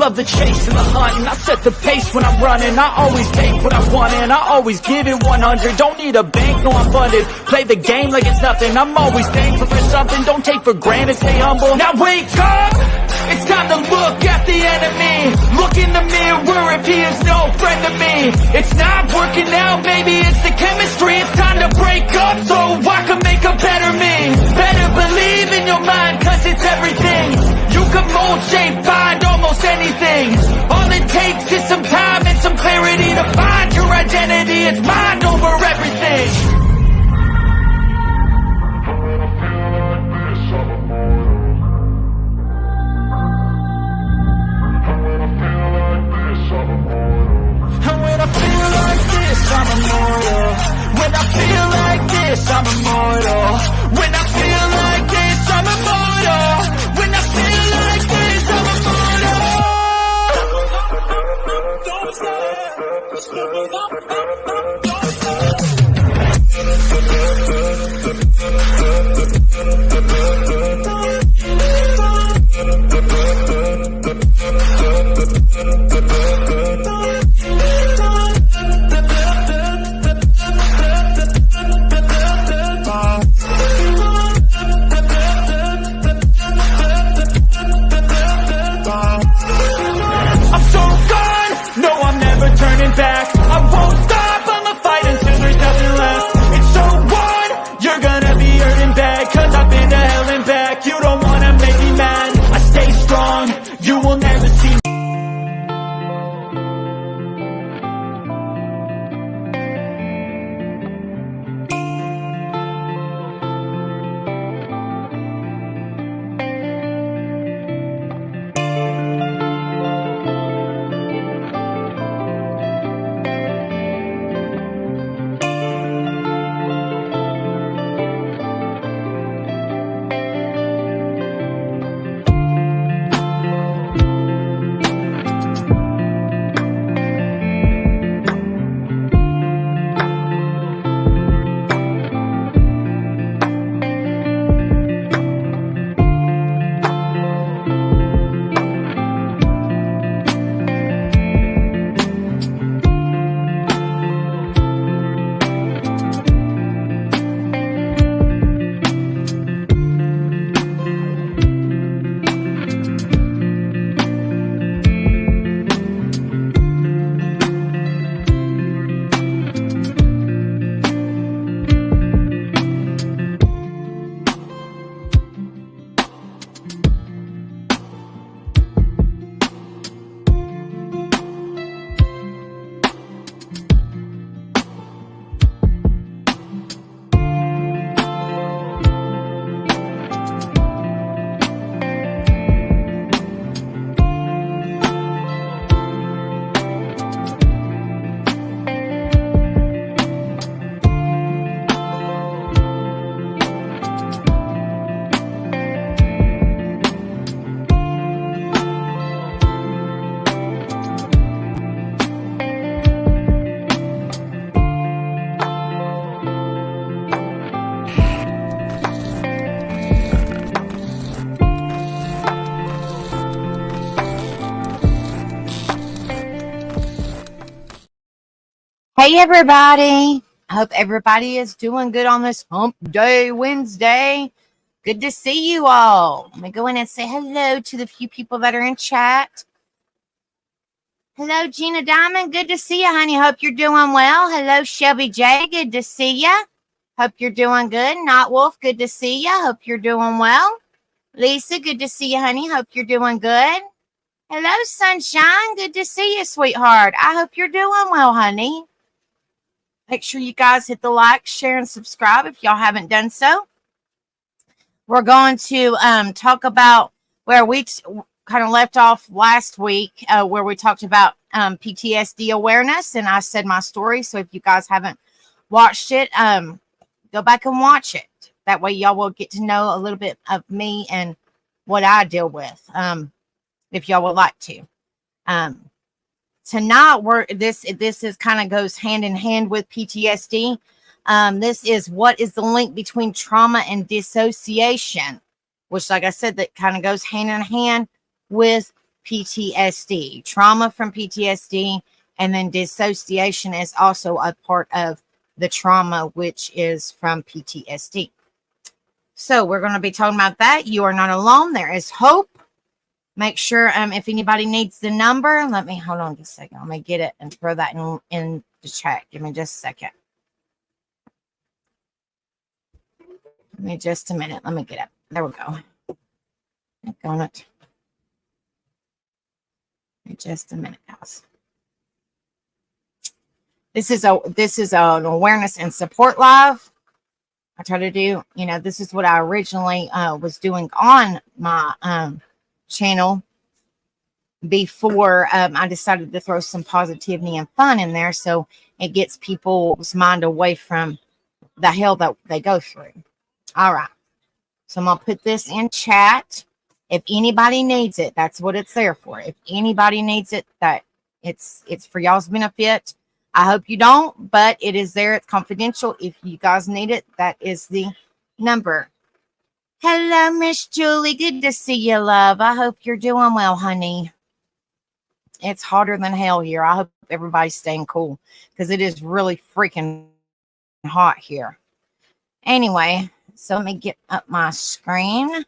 love the chase and the hunt, and I set the pace when I'm running. I always take what I want and I always give it 100. Don't need a bank, no I'm funded. Play the game like it's nothing. I'm always thankful for something. Don't take for granted, stay humble. Now wake up! It's time to look at the enemy. Look in the mirror if he is no friend to me. It's not working out, maybe it's the chemistry. It's time to break up so I can make a better me. Better believe in your mind, cause it's everything. You can mold, shape, find almost anything. All it takes is some time and some clarity to find your identity. It's mind over everything. And when I feel like this, I'm immortal. When I feel like this, I'm immortal. When I feel like this, I'm immortal. When I feel like this, I'm immortal. Don't turning back, I won't stop, I'ma fight until there's nothing left. It's so on, you're gonna be hurting bad, cause I've been to hell and back. You don't wanna make me mad, I stay strong, you will never see me. Hey everybody, I hope everybody is doing good on this hump day Wednesday. Good to see you all. Let me go in and say hello to the few people that are in chat. Hello Gina Diamond, good to see you honey, hope you're doing well. Hello Shelby J, good to see you. Hope you're doing good. Not Wolf, good to see you, hope you're doing well. Lisa, good to see you honey, hope you're doing good. Hello Sunshine, good to see you sweetheart. I hope you're doing well honey. Make sure you guys hit the like, share, and subscribe if y'all haven't done so. We're going to talk about where we kind of left off last week, where we talked about PTSD awareness, and I said my story. So if you guys haven't watched it, go back and watch it. That way y'all will get to know a little bit of me and what I deal with, if y'all would like to. Tonight, this is kind of goes hand in hand with PTSD. This is what is the link between trauma and dissociation, which, like I said, that kind of goes hand in hand with PTSD, trauma from PTSD, and then dissociation is also a part of the trauma, which is from PTSD. So we're going to be talking about that. You are not alone. There is hope. Make sure if anybody needs the number, let me hold on just a second. Let me get it and throw that in the chat. Give me just a second. Give me just a minute. Let me get it. There we go. Click on it. In just a minute, guys. This is an awareness and support live. I try to do, this is what I originally was doing on my channel before I decided to throw some positivity and fun in there, so it gets people's mind away from the hell that they go through. All right. So I'm going to put this in chat. If anybody needs it, that's what it's there for. If anybody needs it, that it's for y'all's benefit. I hope you don't, but it is there. It's confidential. If you guys need it, that is the number. Hello, Miss Julie. Good to see you, love. I hope you're doing well, honey. It's hotter than hell here. I hope everybody's staying cool because it is really freaking hot here. Anyway, so let me get up my screen.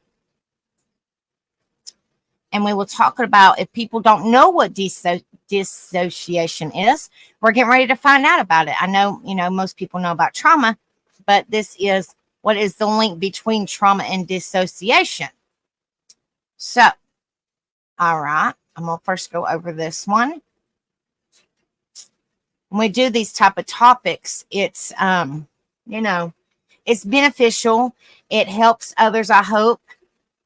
And we will talk about, if people don't know what dissociation is, we're getting ready to find out about it. I know, most people know about trauma, but this is what is the link between trauma and dissociation. So, all right, I'm going to first go over this one. When we do these type of topics, it's, it's beneficial. It helps others, I hope.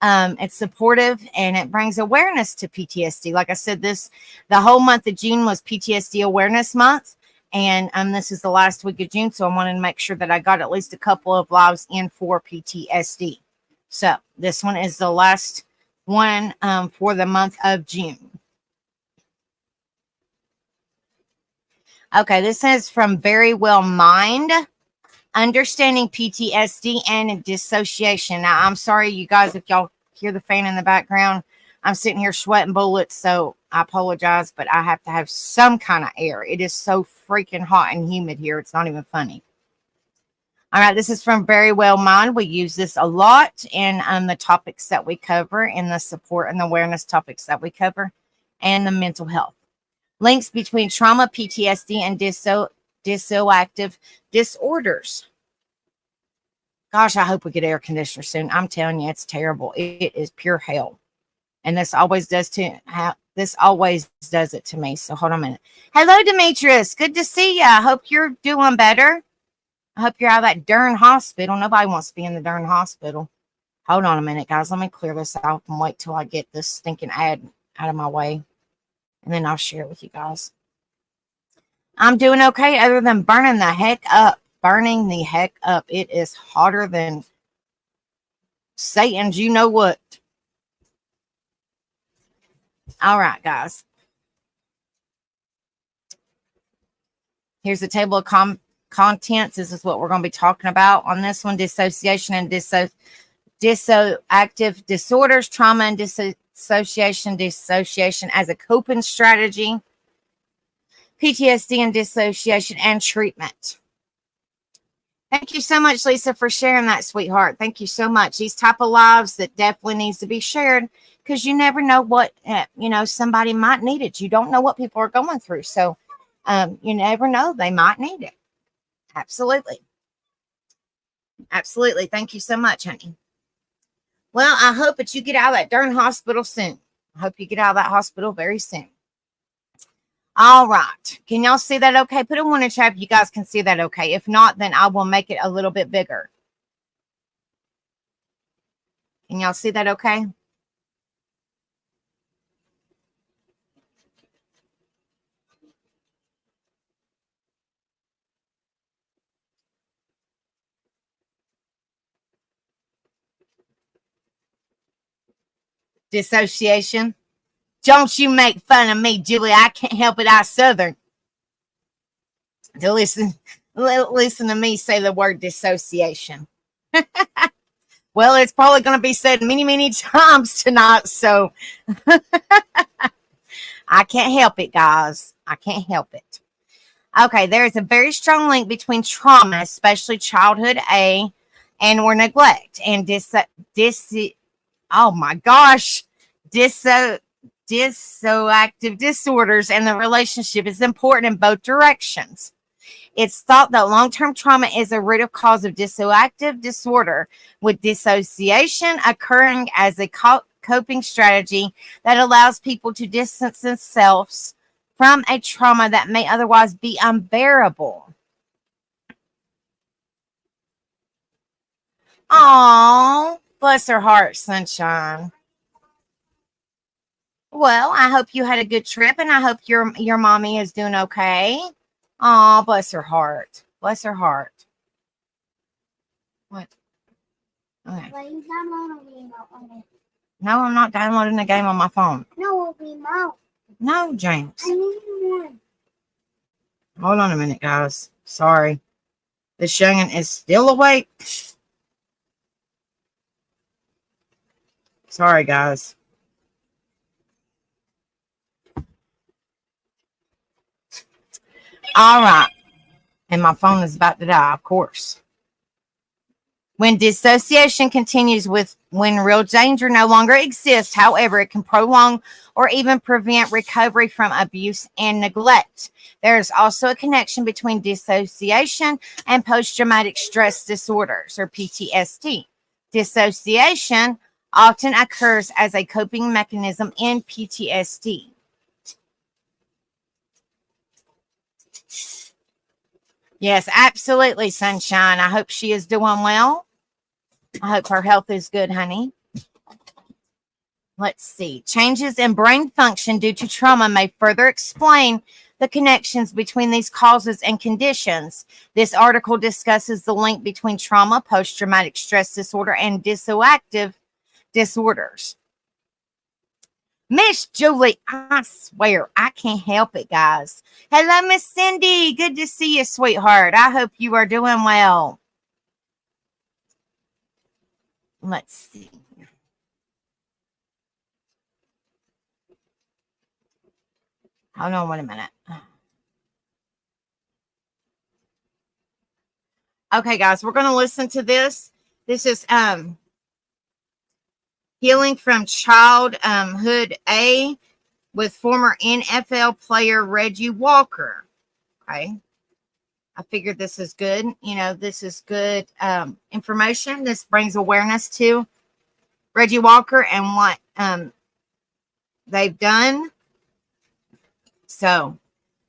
It's supportive and it brings awareness to PTSD. Like I said, the whole month of June was PTSD Awareness Month. And this is the last week of June. So I wanted to make sure that I got at least a couple of lives in for PTSD. So this one is the last one for the month of June. Okay, this is from Very Well Mind. Understanding PTSD and dissociation. Now, I'm sorry, you guys, if y'all hear the fan in the background. I'm sitting here sweating bullets, so I apologize, but I have to have some kind of air. It is so freaking hot and humid here. It's not even funny. All right, this is from Very Well Mind. We use this a lot in the topics that we cover, in the support and awareness topics that we cover, and the mental health. Links between trauma, PTSD, and dissociative disorders. Gosh, I hope we get air conditioner soon. I'm telling you, it's terrible. It is pure hell. And this always does it to me. So hold on a minute. Hello, Demetrius. Good to see you. I hope you're doing better. I hope you're out of that darn hospital. Nobody wants to be in the darn hospital. Hold on a minute, guys. Let me clear this out and wait till I get this stinking ad out of my way. And then I'll share it with you guys. I'm doing okay other than burning the heck up. Burning the heck up. It is hotter than Satan's you know what. All right, guys. Here's the table of contents. This is what we're going to be talking about on this one. Dissociation and dissociative disorders, trauma and dissociation as a coping strategy, PTSD and dissociation, and treatment. Thank you so much, Lisa, for sharing that, sweetheart. Thank you so much. These type of lives that definitely needs to be shared, because you never know what, somebody might need it. You don't know what people are going through. So you never know. They might need it. Absolutely. Absolutely. Thank you so much, honey. Well, I hope that you get out of that darn hospital soon. I hope you get out of that hospital very soon. All right. Can y'all see that okay? Put a one in chat if you guys can see that okay. If not, then I will make it a little bit bigger. Can y'all see that okay? Dissociation. Don't you make fun of me, Julie. I can't help it. I'm Southern. Listen to me say the word dissociation. Well, it's probably going to be said many, many times tonight. So I can't help it, guys. I can't help it. Okay, there is a very strong link between trauma, especially childhood A, and or neglect and oh my gosh, dissoactive disorders, and the relationship is important in both directions. It's thought that long-term trauma is a root cause of dissociative disorder, with dissociation occurring as a coping strategy that allows people to distance themselves from a trauma that may otherwise be unbearable. Oh, bless her heart, sunshine. Well, I hope you had a good trip, and I hope your mommy is doing okay. Oh, bless her heart. Bless her heart. What? Okay. No, I'm not downloading the game on my phone. No, remote. No, James. I need one. Hold on a minute, guys. Sorry. This youngin' is still awake. Sorry, guys. All right. And my phone is about to die, of course. When dissociation continues when real danger no longer exists, however, it can prolong or even prevent recovery from abuse and neglect. There is also a connection between dissociation and post-traumatic stress disorders, or PTSD. Dissociation often occurs as a coping mechanism in PTSD. Yes, absolutely, sunshine. I hope she is doing well. I hope her health is good, honey. Let's see. Changes in brain function due to trauma may further explain the connections between these causes and conditions. This article discusses the link between trauma, post-traumatic stress disorder, and dissociative disorders. Miss Julie, I swear, I can't help it, guys. Hello, Miss Cindy. Good to see you, sweetheart. I hope you are doing well. Let's see. Hold on, wait a minute. Okay, guys, we're going to listen to this. This is Healing from Childhood A with former NFL player Reggie Walker. Okay. I figured this is good. You know, this is good information. This brings awareness to Reggie Walker and what they've done. So,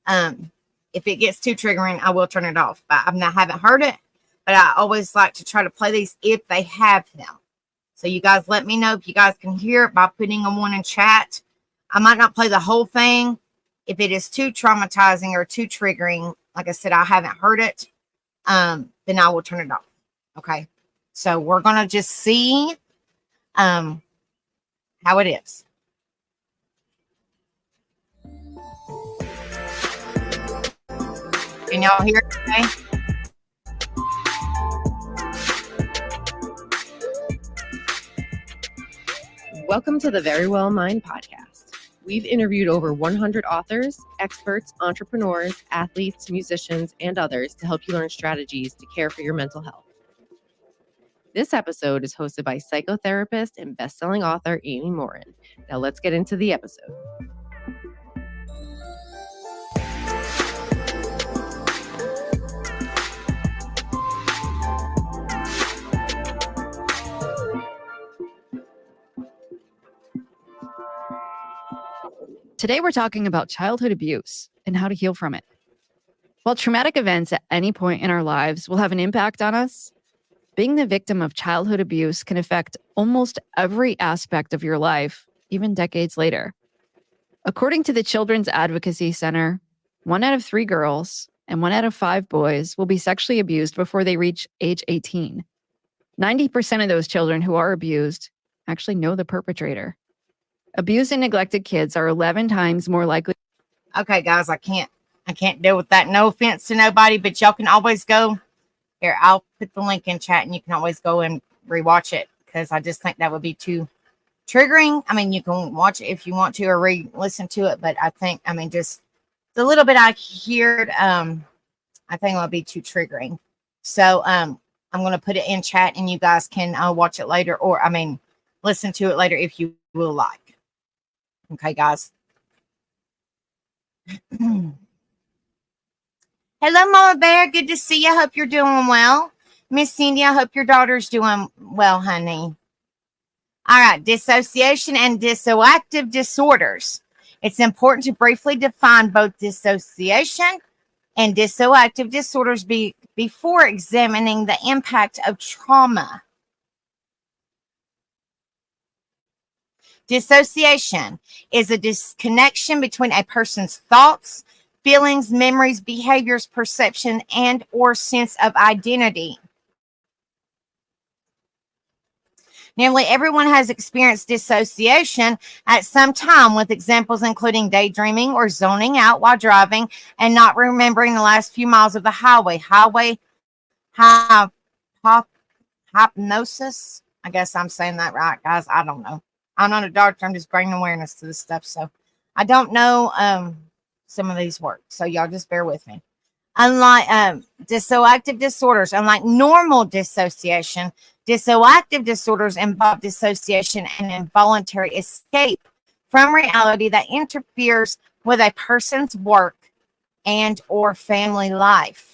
if it gets too triggering, I will turn it off. But I haven't heard it, but I always like to try to play these if they have them. So you guys let me know if you guys can hear it by putting them one in chat. I might not play the whole thing. If it is too traumatizing or too triggering, like I said, I haven't heard it, then I will turn it off. Okay. So we're going to just see how it is. Can y'all hear it today? Welcome to the Very Well Mind podcast. We've interviewed over 100 authors, experts, entrepreneurs, athletes, musicians, and others to help you learn strategies to care for your mental health. This episode is hosted by psychotherapist and best-selling author Amy Morin. Now let's get into the episode. Today, we're talking about childhood abuse and how to heal from it. While traumatic events at any point in our lives will have an impact on us, being the victim of childhood abuse can affect almost every aspect of your life, even decades later. According to the Children's Advocacy Center, 1 out of 3 girls and 1 out of 5 boys will be sexually abused before they reach age 18. 90% of those children who are abused actually know the perpetrator. Abused and neglected kids are 11 times more likely. Okay, guys, I can't deal with that. No offense to nobody, but y'all can always go here. I'll put the link in chat and you can always go and rewatch it because I just think that would be too triggering. I mean, you can watch it if you want to or listen to it, but I think, I mean, just the little bit I heard, I think it would be too triggering. So I'm going to put it in chat and you guys can watch it later, or I mean, listen to it later if you will like. Okay, guys. Hello, Mama Bear. Good to see you. Hope you're doing well. Miss Cindy, I hope your daughter's doing well, honey. All right, dissociation and dissociative disorders. It's important to briefly define both dissociation and dissociative disorders before examining the impact of trauma. Dissociation is a disconnection between a person's thoughts, feelings, memories, behaviors, perception, and or sense of identity. Nearly everyone has experienced dissociation at some time, with examples including daydreaming or zoning out while driving and not remembering the last few miles of the highway. Hypnosis. I guess I'm saying that right, guys. I don't know. I'm not a doctor. I'm just bringing awareness to this stuff. So I don't know some of these words. So y'all just bear with me. Unlike dissociative disorders, unlike normal dissociation, dissociative disorders involve dissociation and involuntary escape from reality that interferes with a person's work and or family life.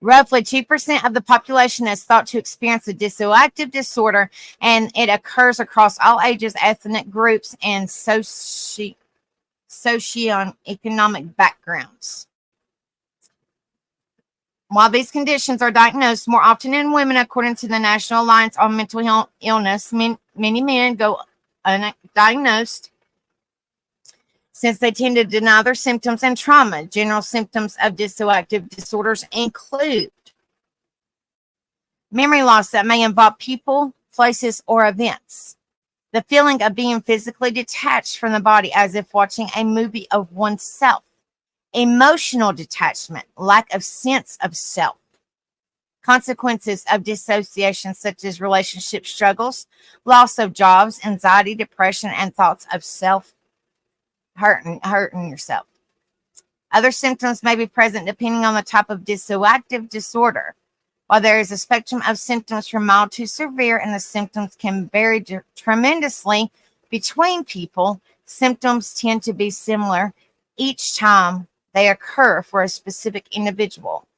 Roughly 2% of the population is thought to experience a dissociative disorder, and it occurs across all ages, ethnic groups, and socioeconomic backgrounds. While these conditions are diagnosed more often in women, according to the National Alliance on Mental Illness, many men go undiagnosed since they tend to deny their symptoms and trauma. General symptoms of dissociative disorders include memory loss that may involve people, places, or events. The feeling of being physically detached from the body as if watching a movie of oneself. Emotional detachment, lack of sense of self. Consequences of dissociation such as relationship struggles, loss of jobs, anxiety, depression, and thoughts of hurting yourself. Other symptoms may be present depending on the type of dissociative disorder. While there is a spectrum of symptoms from mild to severe, and the symptoms can vary tremendously between people, symptoms tend to be similar each time they occur for a specific individual.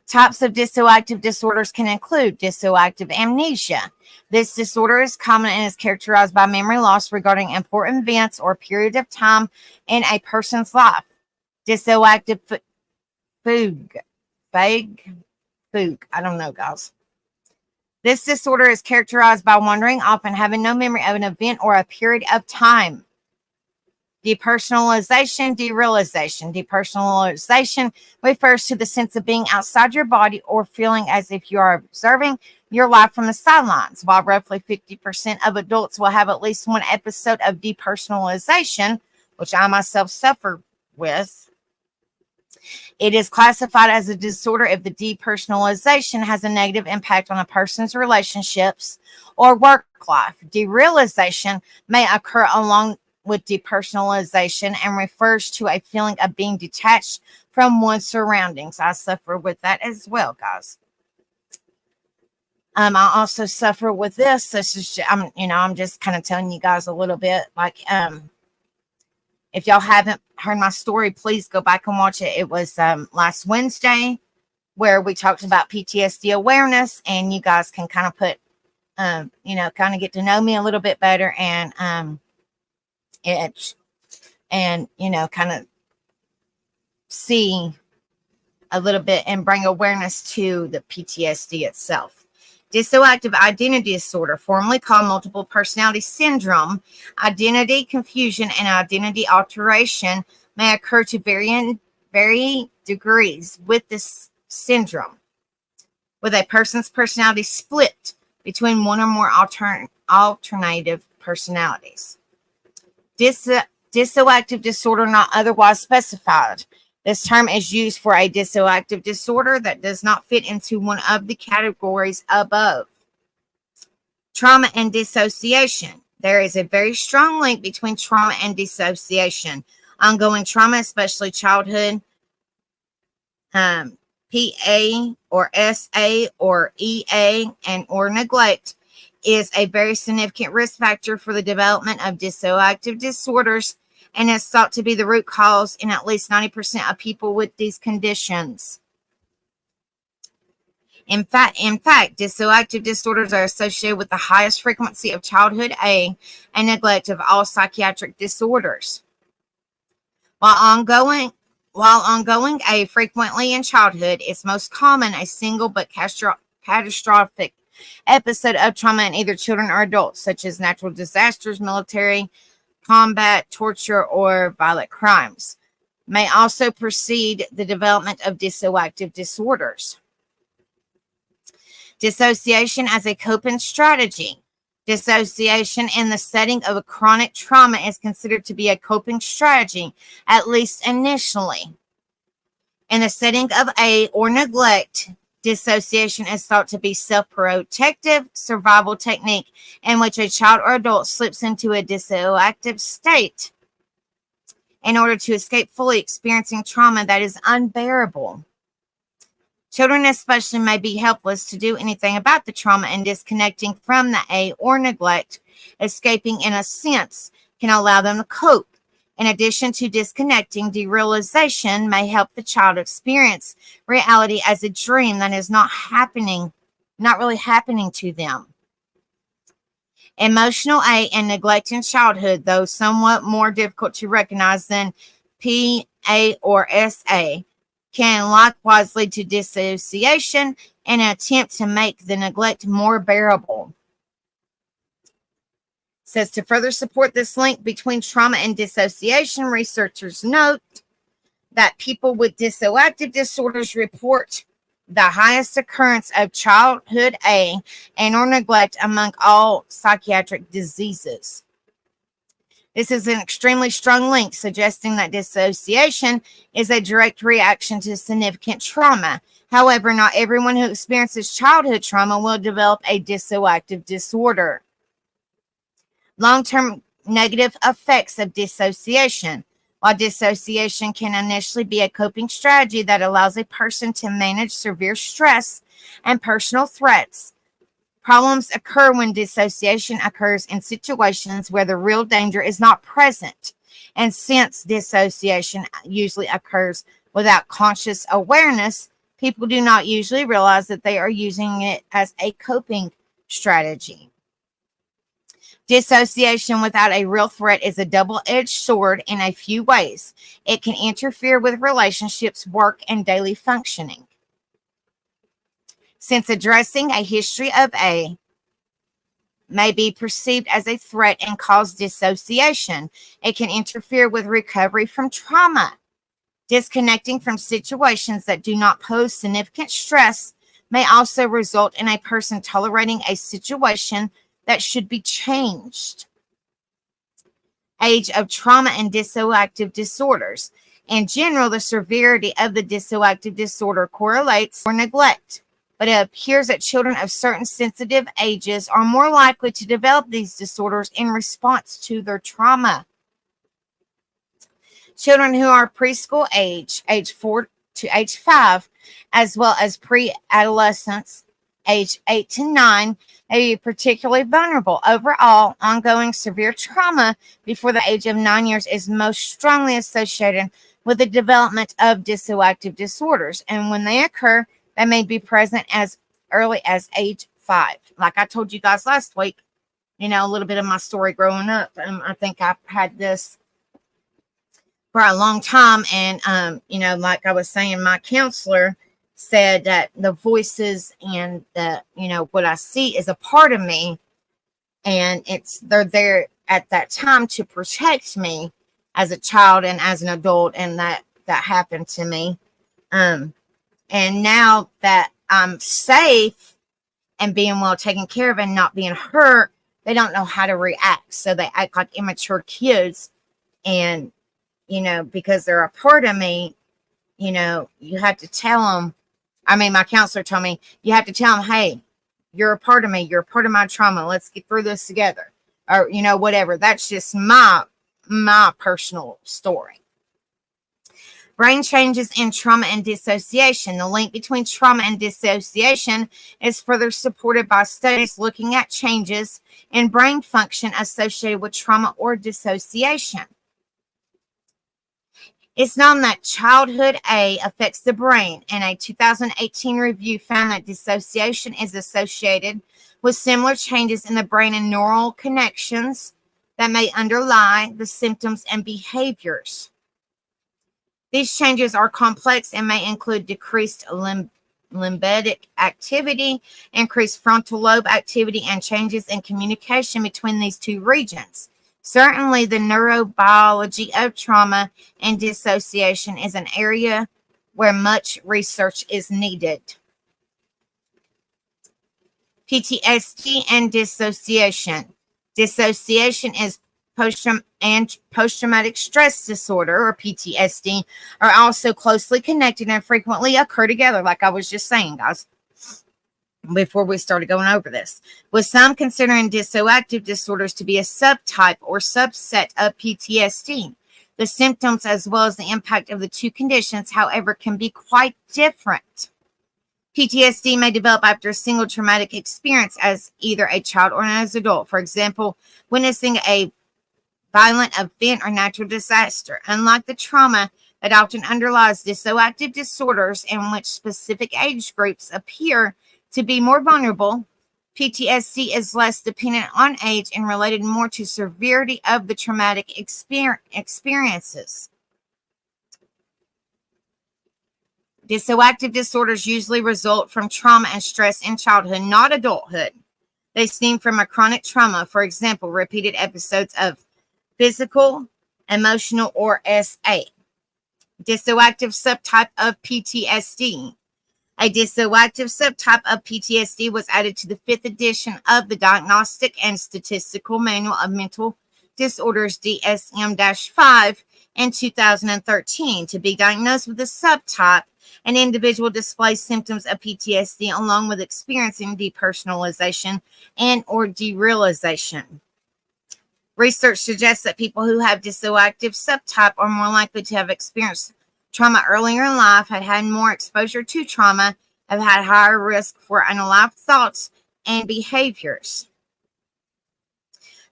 Types of dissociative disorders can include dissociative amnesia. This disorder is common and is characterized by memory loss regarding important events or period of time in a person's life. Dissociative fugue. I don't know, guys. This disorder is characterized by wandering off and having no memory of an event or a period of time. Depersonalization, derealization. Depersonalization refers to the sense of being outside your body or feeling as if you are observing your life from the sidelines. While roughly 50% of adults will have at least one episode of depersonalization, which I myself suffer with, it is classified as a disorder if the depersonalization has a negative impact on a person's relationships or work life. Derealization may occur along with depersonalization and refers to a feeling of being detached from one's surroundings. I suffer with that as well, guys. I also suffer with this. This is, I'm just kind of telling you guys a little bit. Like, if y'all haven't heard my story, please go back and watch it. It was last Wednesday where we talked about PTSD awareness, and you guys can kind of put, kind of get to know me a little bit better, and kind of see a little bit and bring awareness to the PTSD itself. Dissociative identity disorder, formerly called multiple personality syndrome, identity confusion and identity alteration may occur to varying degrees with this syndrome, with a person's personality split between one or more alternative personalities. Dissociative disorder not otherwise specified. This term is used for a dissociative disorder that does not fit into one of the categories above. Trauma and dissociation. There is a very strong link between trauma and dissociation. Ongoing trauma, especially childhood, PA or SA or EA and or neglect, is a very significant risk factor for the development of dissociative disorders and is thought to be the root cause in at least 90% of people with these conditions. In fact, dissociative disorders are associated with the highest frequency of childhood A and neglect of all psychiatric disorders. While ongoing A frequently in childhood, it's most common a single but catastrophic episode of trauma in either children or adults, such as natural disasters, military combat, torture, or violent crimes, may also precede the development of dissociative disorders. Dissociation as a coping strategy. Dissociation in the setting of a chronic trauma is considered to be a coping strategy, at least initially. In the setting of A or neglect, dissociation is thought to be self-protective survival technique in which a child or adult slips into a dissociative state in order to escape fully experiencing trauma that is unbearable. Children especially may be helpless to do anything about the trauma, and disconnecting from the A or neglect, escaping in a sense, can allow them to cope. In addition to disconnecting, derealization may help the child experience reality as a dream that is not really happening to them. Emotional A and neglect in childhood, though somewhat more difficult to recognize than P, A, or SA, can likewise lead to dissociation in an attempt to make the neglect more bearable. Says to further support this link between trauma and dissociation, researchers note that people with dissociative disorders report the highest occurrence of childhood A and or neglect among all psychiatric diseases. This is an extremely strong link, suggesting that dissociation is a direct reaction to significant trauma. However, not everyone who experiences childhood trauma will develop a dissociative disorder. Long-term negative effects of dissociation. While dissociation can initially be a coping strategy that allows a person to manage severe stress and personal threats, problems occur when dissociation occurs in situations where the real danger is not present. And since dissociation usually occurs without conscious awareness, people do not usually realize that they are using it as a coping strategy. Dissociation without a real threat is a double-edged sword in a few ways. It can interfere with relationships, work, and daily functioning. Since addressing a history of A may be perceived as a threat and cause dissociation, it can interfere with recovery from trauma. Disconnecting from situations that do not pose significant stress may also result in a person tolerating a situation that should be changed. Age of trauma and dissociative disorders. In general, the severity of the dissociative disorder correlates or neglect, but it appears that children of certain sensitive ages are more likely to develop these disorders in response to their trauma. Children who are preschool age 4 to age 5, as well as pre-adolescents, age 8 to 9, may be particularly vulnerable. Overall, ongoing severe trauma before the age of 9 years is most strongly associated with the development of dissociative disorders, and when they occur, they may be present as early as age 5. Like I told you guys last week, a little bit of my story growing up. I think I've had this for a long time, and like I was saying, my counselor said that the voices and the what I see is a part of me, and they're there at that time to protect me as a child and as an adult, and that happened to me. And now that I'm safe and being well taken care of and not being hurt, they don't know how to react, so they act like immature kids And, because they're a part of me, you have to tell them. I mean, my counselor told me, you have to tell them, hey, you're a part of me. You're a part of my trauma. Let's get through this together. Or, whatever. That's just my personal story. Brain changes in trauma and dissociation. The link between trauma and dissociation is further supported by studies looking at changes in brain function associated with trauma or dissociation. It's known that childhood A affects the brain, and a 2018 review found that dissociation is associated with similar changes in the brain and neural connections that may underlie the symptoms and behaviors. These changes are complex and may include decreased limbic activity, increased frontal lobe activity, and changes in communication between these two regions. Certainly, the neurobiology of trauma and dissociation is an area where much research is needed. PTSD and dissociation. Dissociation is post-traumatic stress disorder, or PTSD, are also closely connected and frequently occur together, like I was just saying, guys, before we started going over this, with some considering dissociative disorders to be a subtype or subset of PTSD. The symptoms as well as the impact of the two conditions, however, can be quite different. PTSD may develop after a single traumatic experience as either a child or as an adult. For example, witnessing a violent event or natural disaster. Unlike the trauma that often underlies dissociative disorders, in which specific age groups appear to be more vulnerable, PTSD is less dependent on age and related more to severity of the traumatic experiences. Dissociative disorders usually result from trauma and stress in childhood, not adulthood. They stem from a chronic trauma, for example, repeated episodes of physical, emotional, or SA. Dissociative subtype of PTSD. A dissociative subtype of PTSD was added to the 5th edition of the Diagnostic and Statistical Manual of Mental Disorders, DSM-5, in 2013. To be diagnosed with the subtype, an individual displays symptoms of PTSD along with experiencing depersonalization and or derealization. Research suggests that people who have dissociative subtype are more likely to have experienced trauma earlier in life, had had more exposure to trauma, have had higher risk for unalive thoughts and behaviors.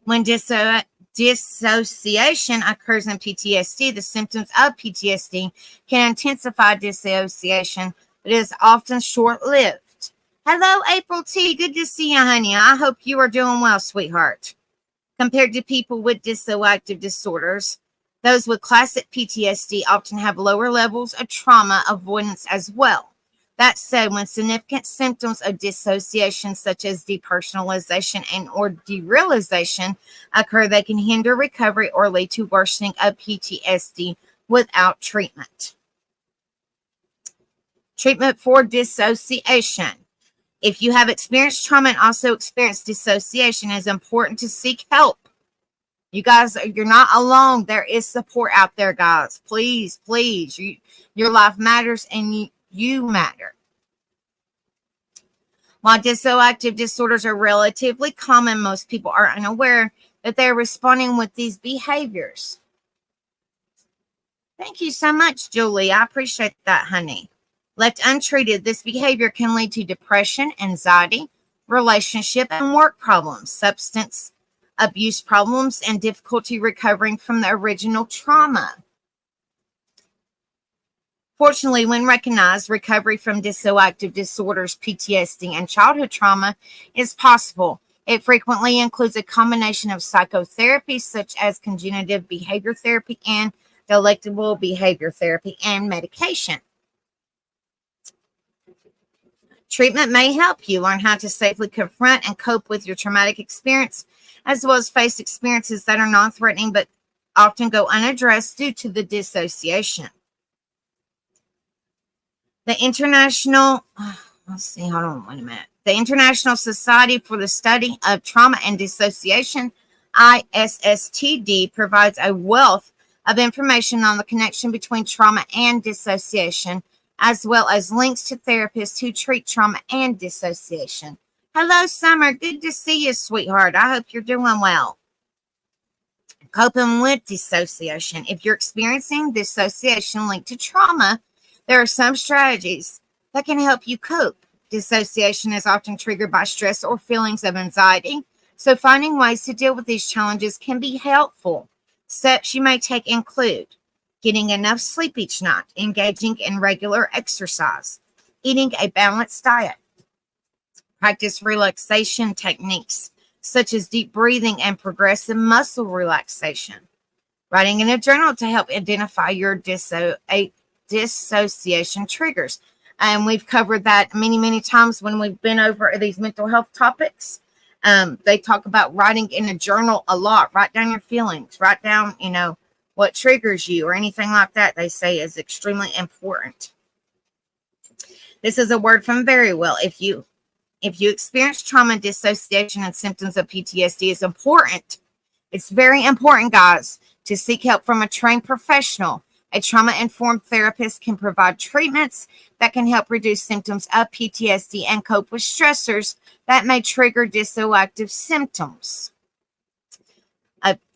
When dissociation occurs in PTSD, the symptoms of PTSD can intensify dissociation, but is often short-lived. Hello, April T. Good to see you, honey. I hope you are doing well, sweetheart. Compared to people with dissociative disorders, those with classic PTSD often have lower levels of trauma avoidance as well. That said, when significant symptoms of dissociation, such as depersonalization and or derealization, occur, they can hinder recovery or lead to worsening of PTSD without treatment. Treatment for dissociation. If you have experienced trauma and also experienced dissociation, it is important to seek help. You guys, you're not alone. There is support out there, guys. Please, please. Your life matters and you matter. While dissociative disorders are relatively common, most people are unaware that they're responding with these behaviors. Thank you so much, Julie. I appreciate that, honey. Left untreated, this behavior can lead to depression, anxiety, relationship and work problems, substance abuse problems, and difficulty recovering from the original trauma. Fortunately, when recognized, recovery from dissociative disorders, PTSD, and childhood trauma is possible. It frequently includes a combination of psychotherapy, such as cognitive behavior therapy and delectable behavior therapy, and medication. Treatment may help you learn how to safely confront and cope with your traumatic experience, as well as face experiences that are non-threatening but often go unaddressed due to the dissociation. The International Society for the Study of Trauma and Dissociation, ISSTD, provides a wealth of information on the connection between trauma and dissociation, as well as links to therapists who treat trauma and dissociation. Hello, Summer. Good to see you, sweetheart. I hope you're doing well. Coping with dissociation. If you're experiencing dissociation linked to trauma, there are some strategies that can help you cope. Dissociation is often triggered by stress or feelings of anxiety, so finding ways to deal with these challenges can be helpful. Steps you may take include getting enough sleep each night, engaging in regular exercise, eating a balanced diet, practice relaxation techniques such as deep breathing and progressive muscle relaxation, writing in a journal to help identify your dissociation triggers. And we've covered that many, many times when we've been over these mental health topics. They talk about writing in a journal a lot. Write down your feelings. Write down, what triggers you or anything like that. They say is extremely important. This is a word from Very Well. If you experience trauma, dissociation, and symptoms of PTSD, it's important. It's very important, guys, to seek help from a trained professional. A trauma-informed therapist can provide treatments that can help reduce symptoms of PTSD and cope with stressors that may trigger dissociative symptoms.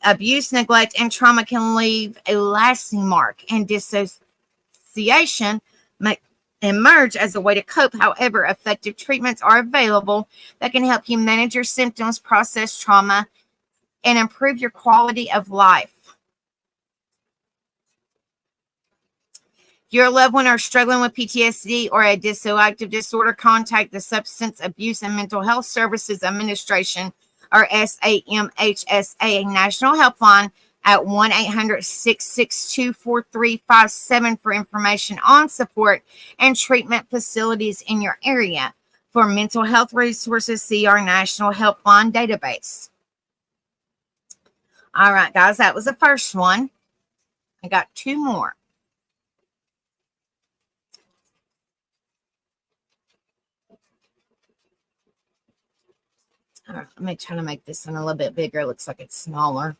Abuse, neglect, and trauma can leave a lasting mark, and dissociation may emerge as a way to cope. However, effective treatments are available that can help you manage your symptoms, process trauma, and improve your quality of life. If your loved one are struggling with PTSD or a dissociative disorder, contact the Substance Abuse and Mental Health Services Administration, or SAMHSA National Helpline, at 1-800-662-4357 for information on support and treatment facilities in your area. For mental health resources, see our National Helpline database. All right, guys, that was the first one. I got two more. All right, let me try to make this one a little bit bigger. It looks like it's smaller.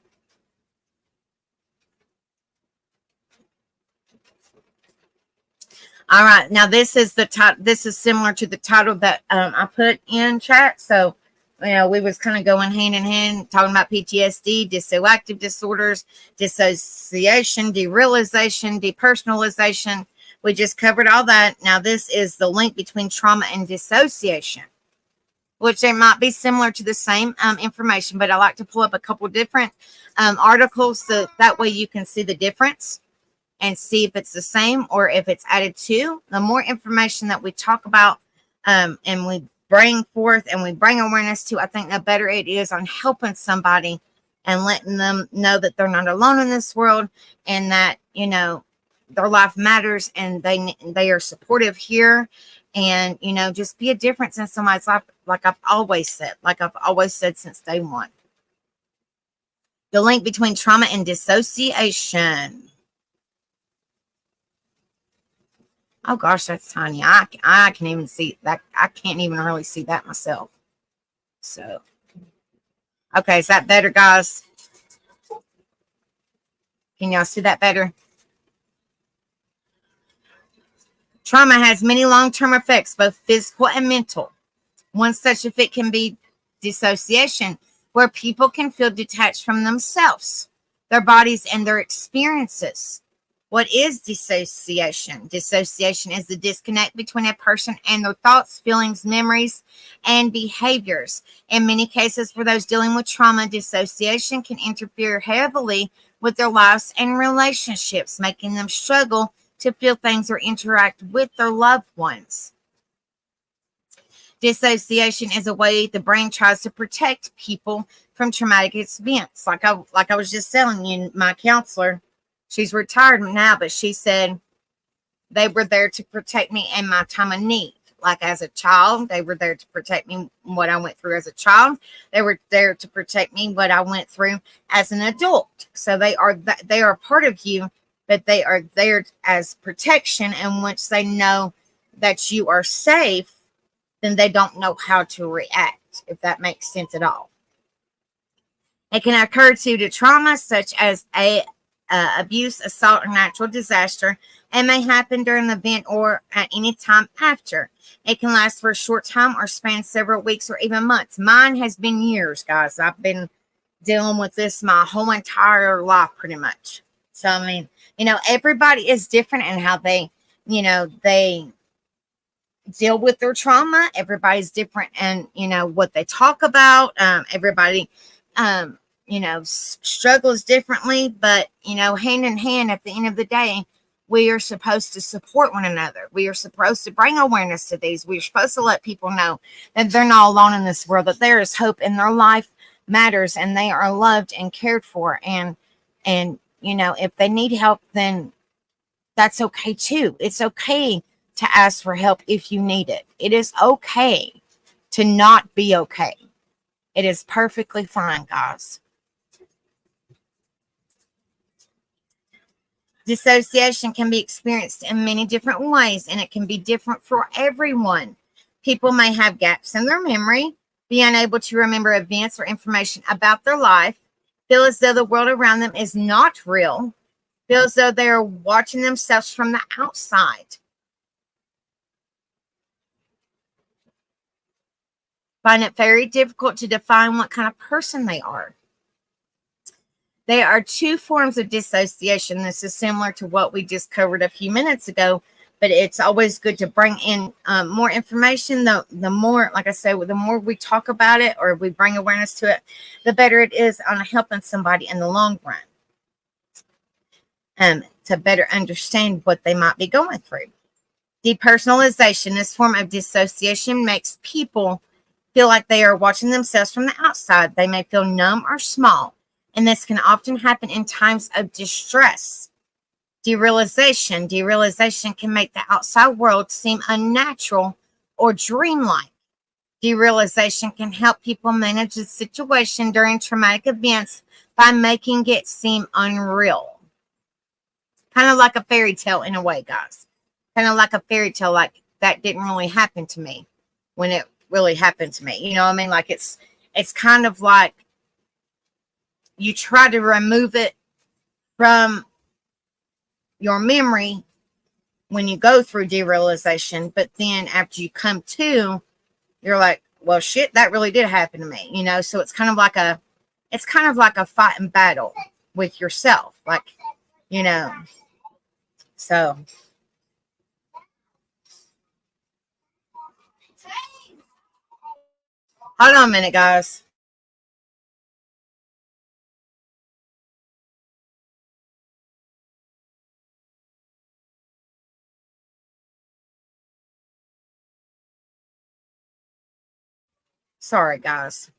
All right, now this is the title. This is similar to the title that I put in chat. So, we was kind of going hand in hand, talking about PTSD, dissociative disorders, dissociation, derealization, depersonalization. We just covered all that. Now, this is the link between trauma and dissociation, which they might be similar to the same information, but I like to pull up a couple different articles so that way you can see the difference and see if it's the same or if it's added to. The more information that we talk about and we bring forth and we bring awareness to, I think the better it is on helping somebody and letting them know that they're not alone in this world and that, their life matters and they are supportive here. And, just be a difference in somebody's life, like I've always said since day one. The link between trauma and dissociation. Oh gosh, that's tiny. I can't even see that. I can't even really see that myself. So, okay, is that better, guys? Can y'all see that better? Trauma has many long-term effects, both physical and mental. One such effect can be dissociation, where people can feel detached from themselves, their bodies, and their experiences. What is dissociation? Dissociation is the disconnect between a person and their thoughts, feelings, memories, and behaviors. In many cases, for those dealing with trauma, dissociation can interfere heavily with their lives and relationships, making them struggle to feel things or interact with their loved ones. Dissociation is a way the brain tries to protect people from traumatic events. Like I was just telling you, my counselor, she's retired now, but she said they were there to protect me in my time of need. Like as a child, they were there to protect me what I went through as a child. They were there to protect me what I went through as an adult. So they are part of you, but they are there as protection. And once they know that you are safe, then they don't know how to react, if that makes sense at all. It can occur due to trauma such as abuse, assault, or natural disaster, and may happen during the event or at any time after. It can last for a short time or span several weeks or even months. Mine has been years, guys. I've been dealing with this my whole entire life, pretty much. So, I mean, everybody is different in how they deal with their trauma. Everybody's different and what they talk about. Everybody struggles differently, but hand in hand, at the end of the day, we are supposed to support one another. We are supposed to bring awareness to these. We're supposed to let people know that they're not alone in this world, that there is hope in their life matters, and they are loved and cared for. And if they need help, then that's okay too. It's okay to ask for help if you need it. It is okay to not be okay. It is perfectly fine, guys. Dissociation can be experienced in many different ways, and it can be different for everyone. People may have gaps in their memory, be unable to remember events or information about their life, feel as though the world around them is not real, feel as though they are watching themselves from the outside, find it very difficult to define what kind of person they are. There are two forms of dissociation. This is similar to what we just covered a few minutes ago, but it's always good to bring in more information. The more, like I said, the more we talk about it or we bring awareness to it, the better it is on helping somebody in the long run to better understand what they might be going through. Depersonalization, this form of dissociation, makes people feel like they are watching themselves from the outside. They may feel numb or small, and this can often happen in times of distress. Derealization can make the outside world seem unnatural or dreamlike. Derealization can help people manage the situation during traumatic events by making it seem unreal. Kind of like a fairy tale in a way, guys. Kind of like a fairy tale, like that didn't really happen to me when it really happened to me. You know what I mean? Like it's kind of like you try to remove it from your memory when you go through derealization, but then after you come to, you're like, well, shit, that really did happen to me. So it's kind of like a fight and battle with yourself, like, so. Hold on a minute, guys. Sorry, guys.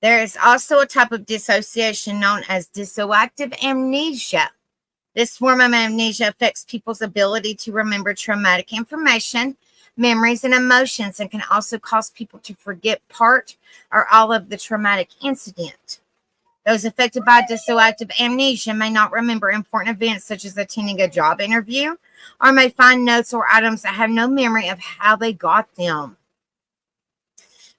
There is also a type of dissociation known as dissociative amnesia. This form of amnesia affects people's ability to remember traumatic information, memories, and emotions, and can also cause people to forget part or all of the traumatic incident. Those affected by dissociative amnesia may not remember important events such as attending a job interview, or may find notes or items that have no memory of how they got them.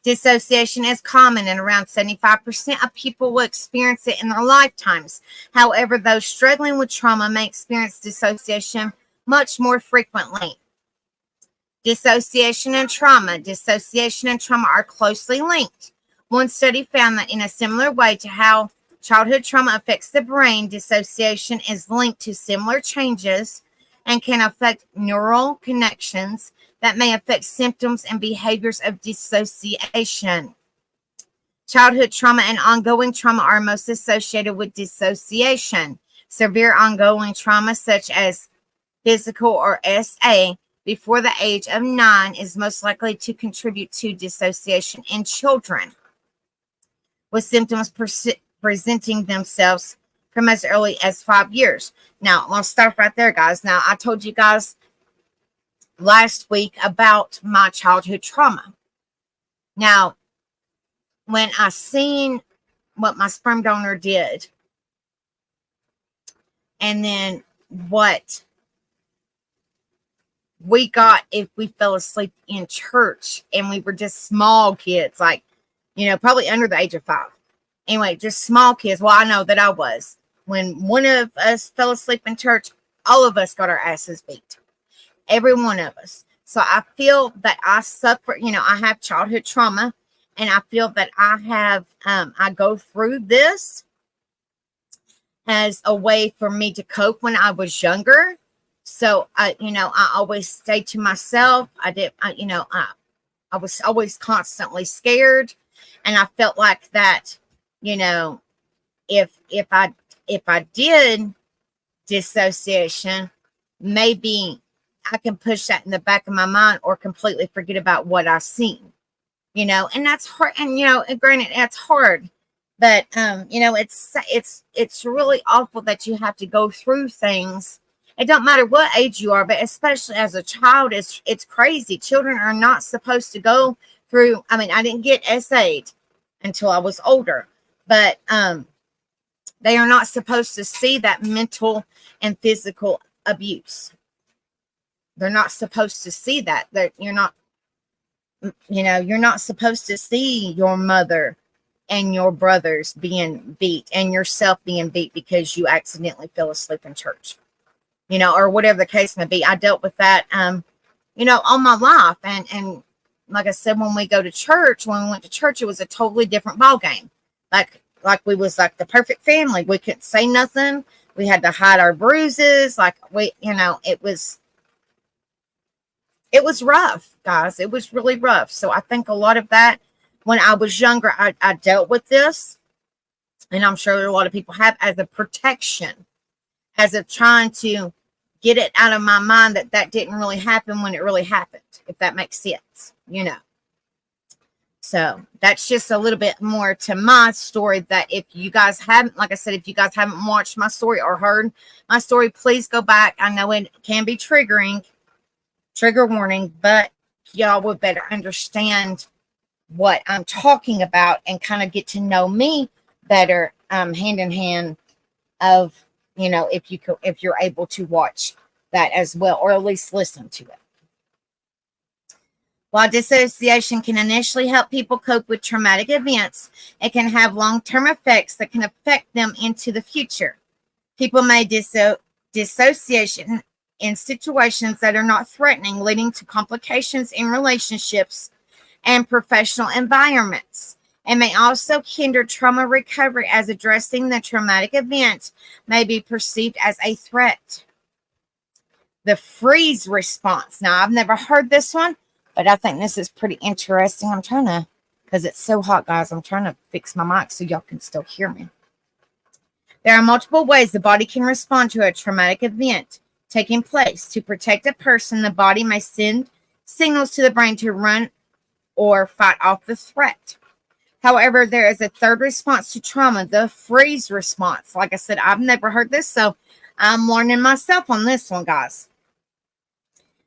Dissociation is common, and around 75% of people will experience it in their lifetimes. However, those struggling with trauma may experience dissociation much more frequently. Dissociation and trauma. Dissociation and trauma are closely linked. One study found that in a similar way to how childhood trauma affects the brain, dissociation is linked to similar changes and can affect neural connections that may affect symptoms and behaviors of dissociation. Childhood trauma and ongoing trauma are most associated with dissociation. Severe ongoing trauma, such as physical or SA, before the age of 9 is most likely to contribute to dissociation in children, with symptoms presenting themselves from as early as 5 years. Now, let's stop right there, guys. Now, I told you guys last week about my childhood trauma. Now, when I seen what my sperm donor did, and then what we got if we fell asleep in church, and we were just small kids, like, probably under the age of 5. Anyway, just small kids. Well, I know that I was. When one of us fell asleep in church, all of us got our asses beat. Every one of us. So I feel that I suffer, I have childhood trauma, and I feel that I go through this as a way for me to cope when I was younger. So I always stayed to myself. I was always constantly scared, and I felt like that, if I did dissociation, maybe I can push that in the back of my mind or completely forget about what I've seen, and that's hard. And, and granted, that's hard, but, it's really awful that you have to go through things. It don't matter what age you are, but especially as a child, it's crazy. Children are not supposed to go through. I mean, I didn't get S8 until I was older, but, they are not supposed to see that mental and physical abuse. They're not supposed to see that. You're not supposed to see your mother and your brothers being beat and yourself being beat because you accidentally fell asleep in church, or whatever the case may be. I dealt with that, all my life. And like I said, when we went to church, it was a totally different ball game. Like we was like the perfect family. We couldn't say nothing. We had to hide our bruises. It was rough, guys. It was really rough. So I think a lot of that, when I was younger, I dealt with this, and I'm sure a lot of people have, as a protection, as of trying to get it out of my mind that didn't really happen when it really happened, if that makes sense, So that's just a little bit more to my story, that if you guys haven't, like I said, if you guys haven't watched my story or heard my story, please go back. I know it can be triggering, trigger warning, but y'all would better understand what I'm talking about and kind of get to know me better, hand in hand of, if you're able to watch that as well, or at least listen to it. While dissociation can initially help people cope with traumatic events, it can have long-term effects that can affect them into the future. People may dissociation in situations that are not threatening, leading to complications in relationships and professional environments. It may also hinder trauma recovery, as addressing the traumatic event may be perceived as a threat. The freeze response. Now, I've never heard this one, but I think this is pretty interesting. Because it's so hot, guys, I'm trying to fix my mic so y'all can still hear me. There are multiple ways the body can respond to a traumatic event taking place. To protect a person, the body may send signals to the brain to run or fight off the threat. However, there is a third response to trauma, the freeze response. Like I said, I've never heard this, so I'm learning myself on this one, guys.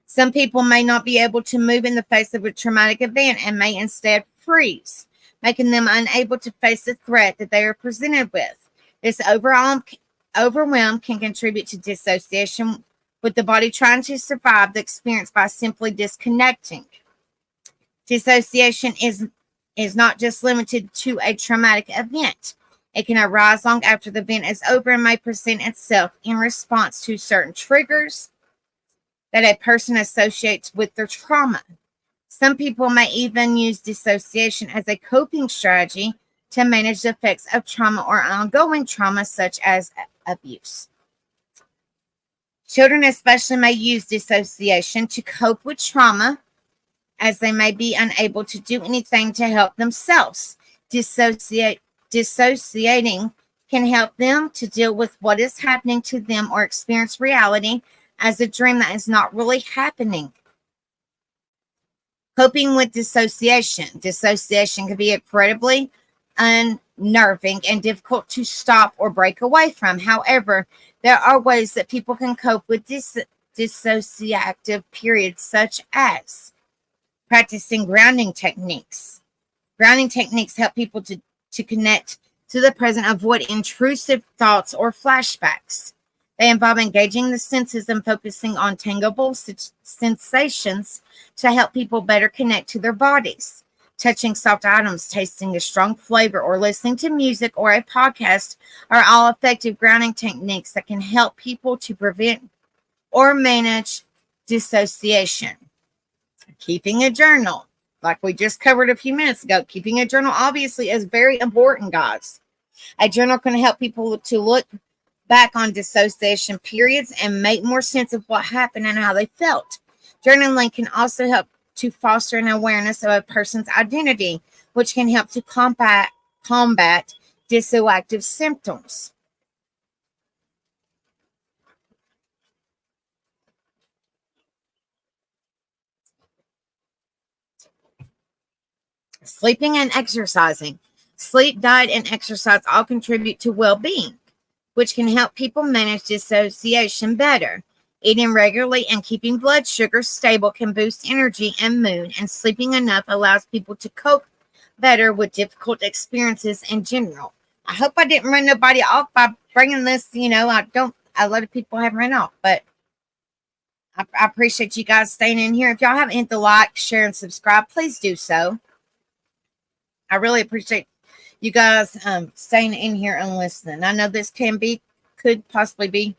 Some people may not be able to move in the face of a traumatic event and may instead freeze, making them unable to face the threat that they are presented with. This overwhelm can contribute to dissociation, with the body trying to survive the experience by simply disconnecting. Dissociation is not just limited to a traumatic event. It can arise long after the event is over and may present itself in response to certain triggers that a person associates with their trauma. Some people may even use dissociation as a coping strategy to manage the effects of trauma or ongoing trauma, such as abuse. Children especially may use dissociation to cope with trauma, as they may be unable to do anything to help themselves. Dissociating can help them to deal with what is happening to them or experience reality as a dream that is not really happening. Coping with dissociation. Dissociation can be incredibly unnerving and difficult to stop or break away from. However, there are ways that people can cope with dissociative periods, such as practicing grounding techniques. Grounding techniques help people to connect to the present, avoid intrusive thoughts or flashbacks. They involve engaging the senses and focusing on tangible sensations to help people better connect to their bodies. touching soft items, tasting a strong flavor, or listening to music or a podcast are all effective grounding techniques that can help people to prevent or manage dissociation. Keeping a journal, like we just covered a few minutes ago, keeping a journal obviously is very important, guys. A journal can help people to look back on dissociation periods and make more sense of what happened and how they felt. Journaling can also help to foster an awareness of a person's identity, which can help to combat dissociative symptoms. Sleeping and exercising. Sleep, diet, and exercise all contribute to well-being, which can help people manage dissociation better. Eating regularly and keeping blood sugar stable can boost energy and mood, and sleeping enough allows people to cope better with difficult experiences in general. I hope I didn't run nobody off by bringing this, a lot of people have run off, but I appreciate you guys staying in here. If y'all haven't hit the like, share, and subscribe, please do so. I really appreciate you guys staying in here and listening. I know this could possibly be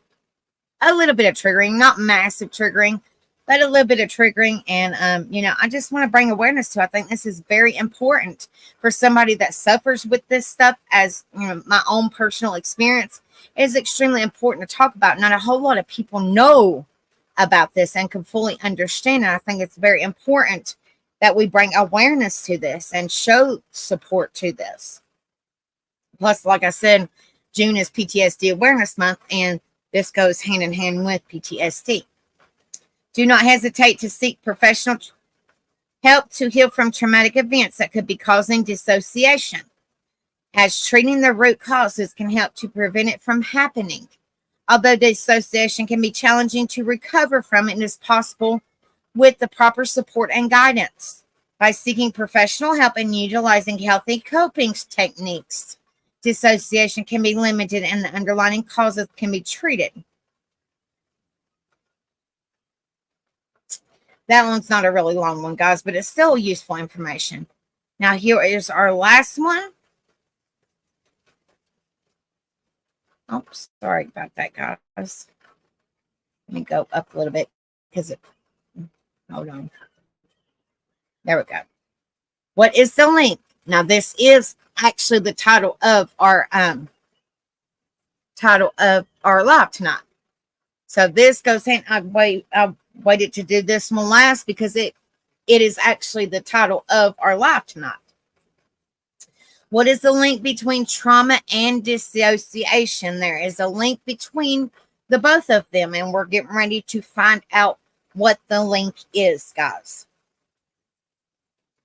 a little bit of triggering, not massive triggering, but a little bit of triggering. And, I just want to bring awareness to, I think this is very important for somebody that suffers with this stuff. As my own personal experience, it is extremely important to talk about. Not a whole lot of people know about this and can fully understand it. I think it's very important that we bring awareness to this and show support to this. Plus, like I said, June is PTSD Awareness Month, and this goes hand in hand with PTSD. Do not hesitate to seek professional help to heal from traumatic events that could be causing dissociation, as treating the root causes can help to prevent it from happening. Although dissociation can be challenging to recover from, it is possible with the proper support and guidance. By seeking professional help and utilizing healthy coping techniques, dissociation can be limited and the underlying causes can be treated. That one's not a really long one, guys, but it's still useful information. Now, here is our last one. Oh, sorry about that, guys. Let me go up a little bit because hold on. There we go. What is the link? Now, this is actually the title of our live tonight. So this goes in. I waited to do this one last because it is actually the title of our live tonight. What is the link between trauma and dissociation? There is a link between the both of them, and we're getting ready to find out what the link is, guys.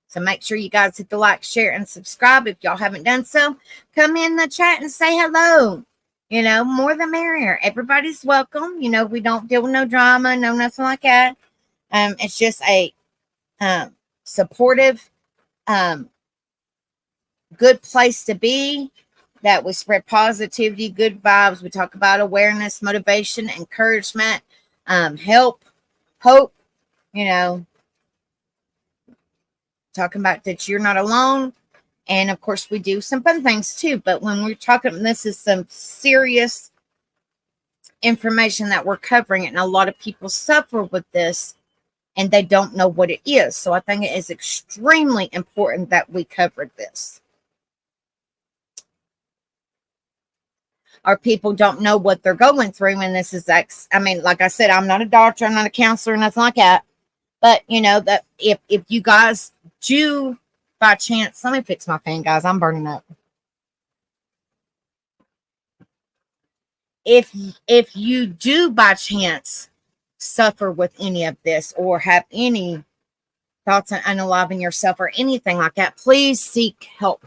So make sure you guys hit the like, share, and subscribe. If y'all haven't done so, come in the chat and say hello. More the merrier. Everybody's welcome. We don't deal with no drama, no nothing like that. It's just a supportive, good place to be, that we spread positivity, good vibes. We talk about awareness, motivation, encouragement, help, hope, talking about that you're not alone. And of course, we do some fun things too. But when we're talking, this is some serious information that we're covering. And a lot of people suffer with this and they don't know what it is. So I think it is extremely important that we covered this. Our people don't know what they're going through. And this is, like I said, I'm not a doctor, I'm not a counselor, nothing like that. But, that if you guys do by chance, let me fix my fan, guys. I'm burning up. If you do by chance suffer with any of this or have any thoughts on unaliving yourself or anything like that, please seek help.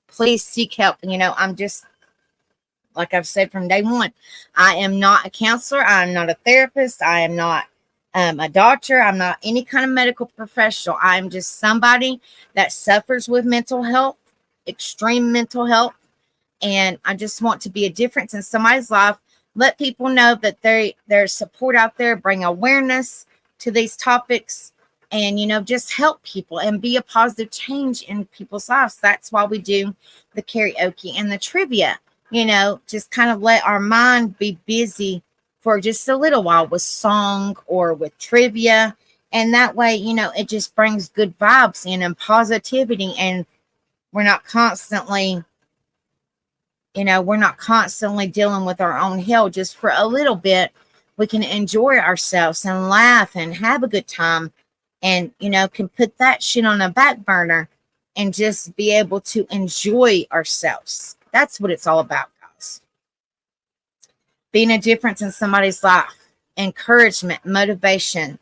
Please seek help. I'm just, like I've said from day one, I am not a counselor. I am not a therapist. I am not a doctor. I'm not any kind of medical professional. I'm just somebody that suffers with mental health, extreme mental health. And I just want to be a difference in somebody's life. Let people know that there's support out there. Bring awareness to these topics. and, just help people and be a positive change in people's lives. That's why we do the karaoke and the trivia, just kind of let our mind be busy for just a little while with song or with trivia. And that way, it just brings good vibes in and positivity. And we're not constantly, dealing with our own hell. Just for a little bit, we can enjoy ourselves and laugh and have a good time. And, can put that shit on a back burner and just be able to enjoy ourselves. That's what it's all about, guys. Being a difference in somebody's life, encouragement, motivation,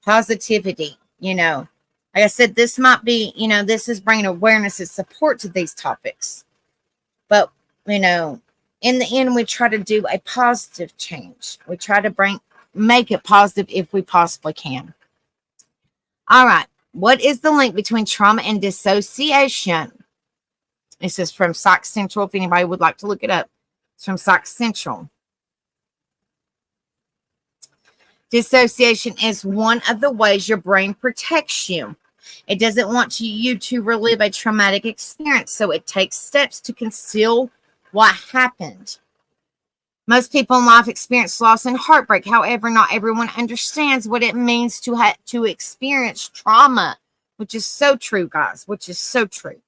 positivity, like I said, this might be, this is bringing awareness and support to these topics. But, in the end, we try to do a positive change. We try to make it positive if we possibly can. All right. What is the link between trauma and dissociation? This is from Psych Central. If anybody would like to look it up, it's from Psych Central. Dissociation is one of the ways your brain protects you. It doesn't want you to relive a traumatic experience, so it takes steps to conceal what happened. Most people in life experience loss and heartbreak. However, not everyone understands what it means to experience trauma, which is so true, guys, which is so true.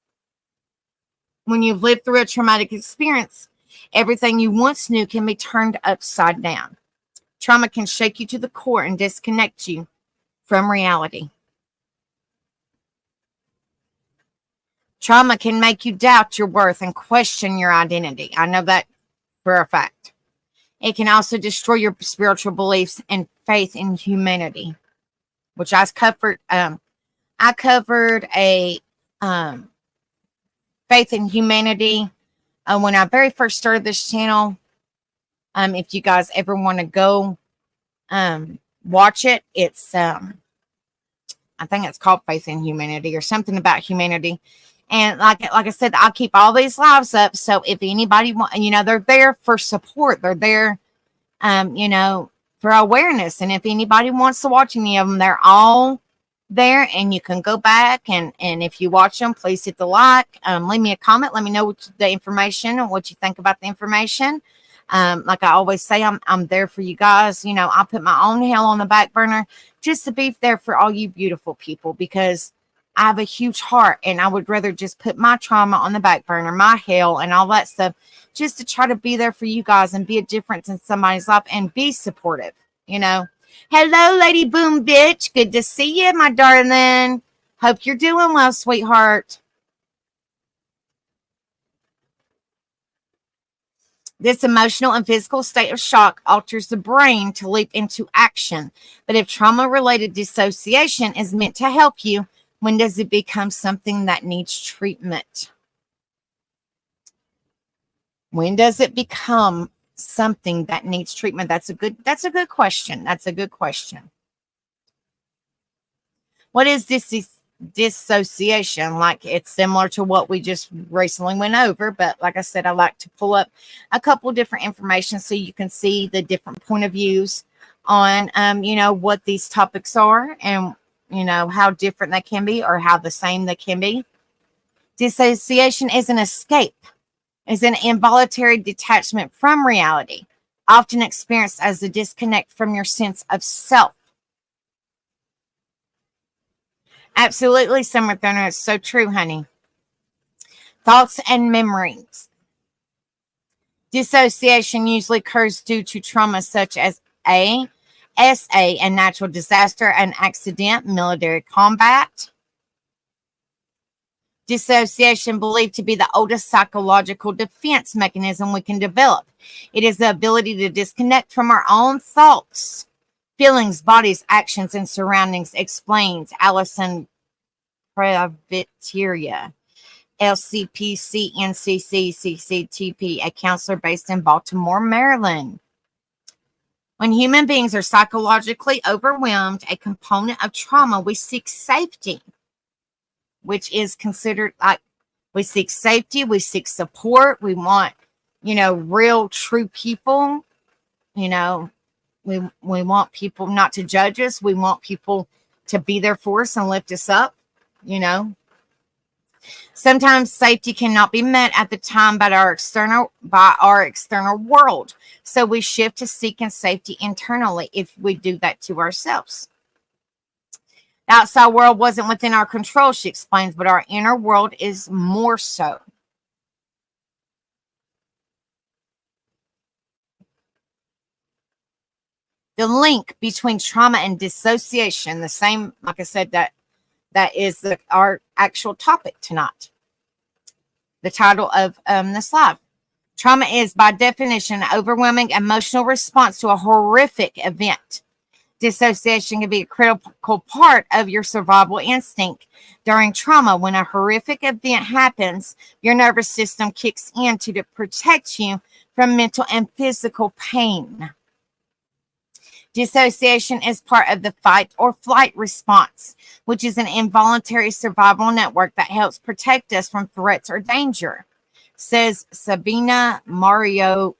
When you've lived through a traumatic experience, everything you once knew can be turned upside down. Trauma can shake you to the core and disconnect you from reality. Trauma can make you doubt your worth and question your identity. I know that for a fact. It can also destroy your spiritual beliefs and faith in humanity, which I covered. I covered a faith in humanity when I very first started this channel. If you guys ever want to go watch it, it's I think it's called Faith in Humanity or something about humanity. And like I said, I keep all these lives up. So if anybody want, they're there for support. They're there, for awareness. And if anybody wants to watch any of them, they're all there, and you can go back and if you watch them, please hit the like. Leave me a comment. Let me know the information and what you think about the information. Like I always say, I'm there for you guys. I put my own hell on the back burner just to be there for all you beautiful people, because I have a huge heart, and I would rather just put my trauma on the back burner, my hell and all that stuff, just to try to be there for you guys and be a difference in somebody's life and be supportive, Hello, Lady Boom Bitch. Good to see you, my darling. Hope you're doing well, sweetheart. This emotional and physical state of shock alters the brain to leap into action. But if trauma-related dissociation is meant to help you, when does it become something that needs treatment? When does it become something that needs treatment? That's a good question. That's a good question. What is dissociation? Like, it's similar to what we just recently went over, but like I said, I like to pull up a couple different information so you can see the different point of views on what these topics are, and how different they can be or how the same they can be. Dissociation is an escape, is an involuntary detachment from reality, often experienced as a disconnect from your sense of self. Absolutely, Summer Thunder. It's so true, honey. Thoughts and memories. Dissociation usually occurs due to trauma such as a natural disaster, an accident, military combat. Dissociation believed to be the oldest psychological defense mechanism we can develop. It is the ability to disconnect from our own thoughts, feelings, bodies, actions, and surroundings, explains Alison Praviteria, LCPC, NCC, CCTP, a counselor based in Baltimore, Maryland. When human beings are psychologically overwhelmed, a component of trauma, we seek safety, which is considered like we seek safety, we seek support, we want, real, true people, we want people not to judge us, we want people to be there for us and lift us up, you know. Sometimes safety cannot be met at the time by our external world. So we shift to seeking safety internally if we do that to ourselves. The outside world wasn't within our control, she explains, but our inner world is more so. The link between trauma and dissociation, the same, like I said, that is our actual topic tonight. The title of this live. Trauma is, by definition, an overwhelming emotional response to a horrific event. Dissociation can be a critical part of your survival instinct. During trauma, when a horrific event happens, your nervous system kicks in to protect you from mental and physical pain. Dissociation is part of the fight or flight response, which is an involuntary survival network that helps protect us from threats or danger, says Sabina Mario,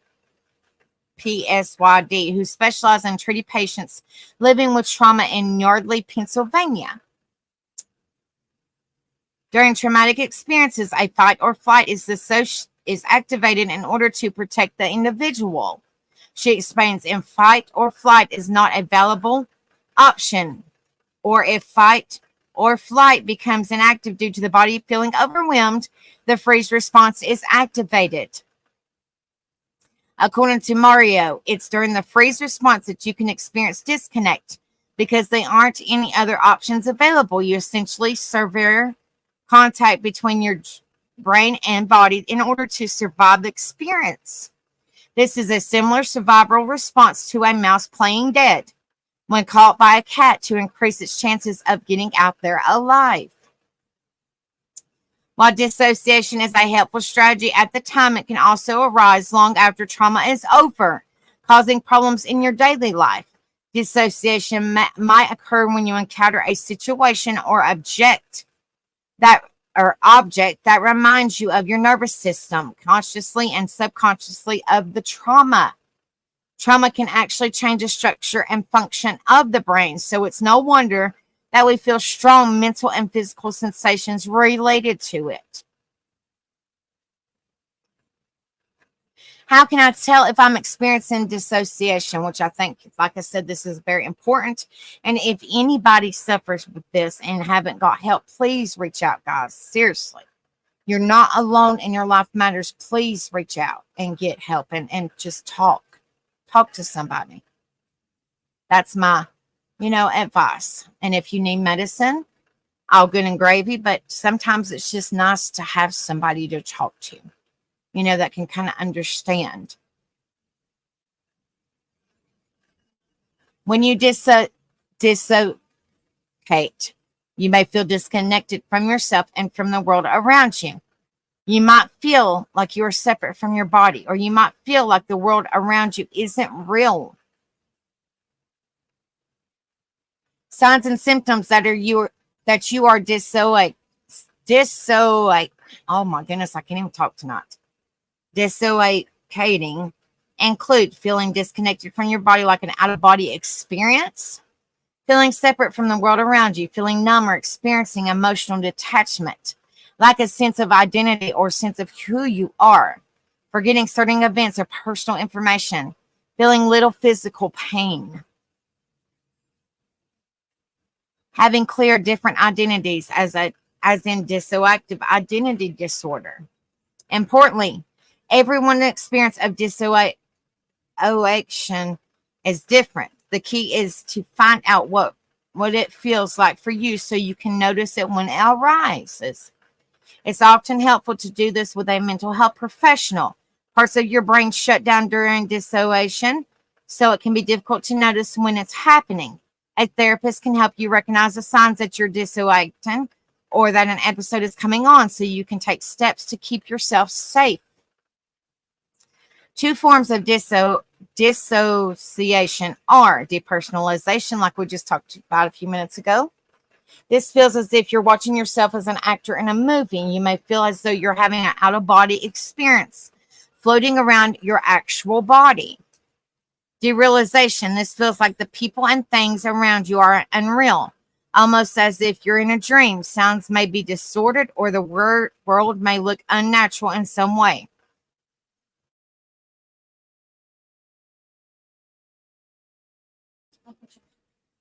PSYD, who specializes in treating patients living with trauma in Yardley, Pennsylvania. During traumatic experiences, a fight or flight is activated in order to protect the individual. She explains, if fight or flight is not a valuable option, or if fight or flight becomes inactive due to the body feeling overwhelmed, the freeze response is activated. According to Mario, it's during the freeze response that you can experience disconnect because there aren't any other options available. You essentially sever contact between your brain and body in order to survive the experience. This is a similar survival response to a mouse playing dead when caught by a cat to increase its chances of getting out there alive. While dissociation is a helpful strategy at the time, it can also arise long after trauma is over, causing problems in your daily life. Dissociation might occur when you encounter a situation or object that reminds you of your nervous system, consciously and subconsciously, of the trauma. Trauma can actually change the structure and function of the brain, so it's no wonder that we feel strong mental and physical sensations related to it. How can I tell if I'm experiencing dissociation? Which I think, like I said, this is very important. And if anybody suffers with this and haven't got help, please reach out, guys. Seriously. You're not alone and your life matters. Please reach out and get help and just talk. Talk to somebody. That's my, advice. And if you need medicine, all good and gravy, but sometimes it's just nice to have somebody to talk to. That can kind of understand. When you dissociate, you may feel disconnected from yourself and from the world around you. You might feel like you are separate from your body, or you might feel like the world around you isn't real. Signs and symptoms that you are dissociate. Oh my goodness, I can't even talk tonight. Dissociating include feeling disconnected from your body, like an out-of-body experience, feeling separate from the world around you, feeling numb or experiencing emotional detachment, lack a sense of identity or sense of who you are, forgetting certain events or personal information, feeling little physical pain, having clear different identities as in dissociative identity disorder. Importantly, everyone's experience of dissociation is different. The key is to find out what it feels like for you so you can notice it when it arises. It's often helpful to do this with a mental health professional. Parts of your brain shut down during dissociation, so it can be difficult to notice when it's happening. A therapist can help you recognize the signs that you're dissociating or that an episode is coming on so you can take steps to keep yourself safe. Two forms of dissociation are depersonalization, like we just talked about a few minutes ago. This feels as if you're watching yourself as an actor in a movie. You may feel as though you're having an out-of-body experience, floating around your actual body. Derealization, this feels like the people and things around you are unreal. almost as if you're in a dream. Sounds may be distorted, or the world may look unnatural in some way.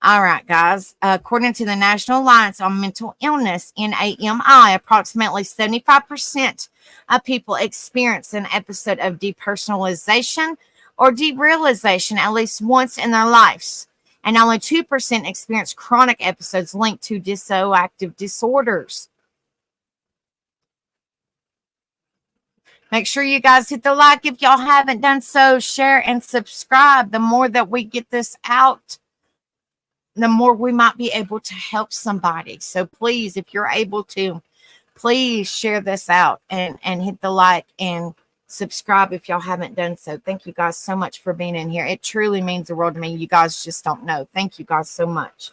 All right, guys. According to the National Alliance on Mental Illness, NAMI, approximately 75% of people experience an episode of depersonalization or derealization at least once in their lives, and only 2% experience chronic episodes linked to dissociative disorders. Make sure you guys hit the like if y'all haven't done so, share and subscribe. The more that we get this out, the more we might be able to help somebody. So please, if you're able to, please share this out and hit the like and subscribe if y'all haven't done so. Thank you guys so much for being in here. It truly means the world to me. You guys just don't know. Thank you guys so much.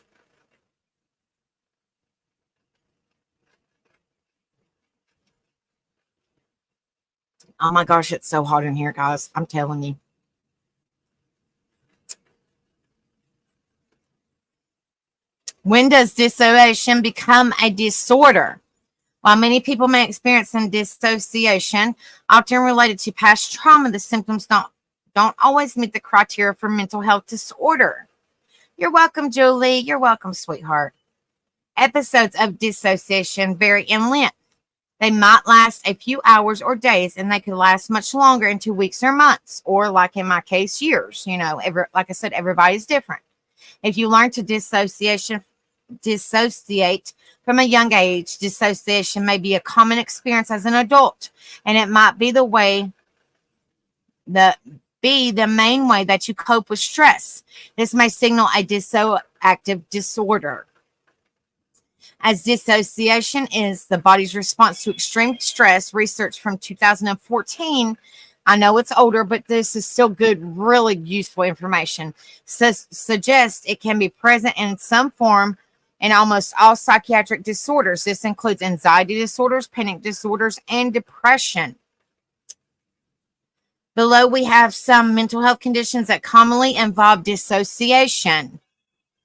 Oh my gosh, it's so hot in here, guys. I'm telling you. When does dissociation become a disorder? While many people may experience some dissociation, often related to past trauma, the symptoms don't always meet the criteria for mental health disorder. You're welcome, Julie. You're welcome, sweetheart. Episodes of dissociation vary in length. They might last a few hours or days, and they could last much longer, into weeks or months, or like in my case, years. You know, like I said, everybody's different. If you learn to dissociate from a young age, dissociation may be a common experience as an adult, and it might be the main way that you cope with stress. This may signal a dissociative disorder. As dissociation is the body's response to extreme stress, research from 2014, I know it's older, but this is still good, really useful information, suggests it can be present in some form in almost all psychiatric disorders. This includes anxiety disorders, panic disorders, and depression. Below, we have some mental health conditions that commonly involve dissociation.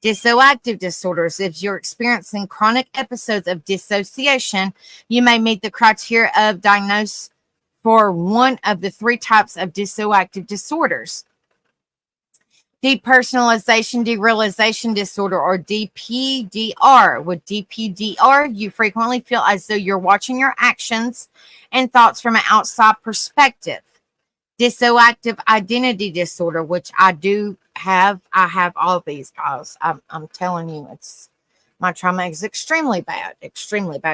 Dissociative disorders. If you're experiencing chronic episodes of dissociation, you may meet the criteria of diagnosis for one of the three types of dissociative disorders. Depersonalization, derealization disorder, or DPDR. With DPDR, you frequently feel as though you're watching your actions and thoughts from an outside perspective. Dissociative identity disorder, which I do have. I have all of these, guys. I'm telling you, my trauma is extremely bad.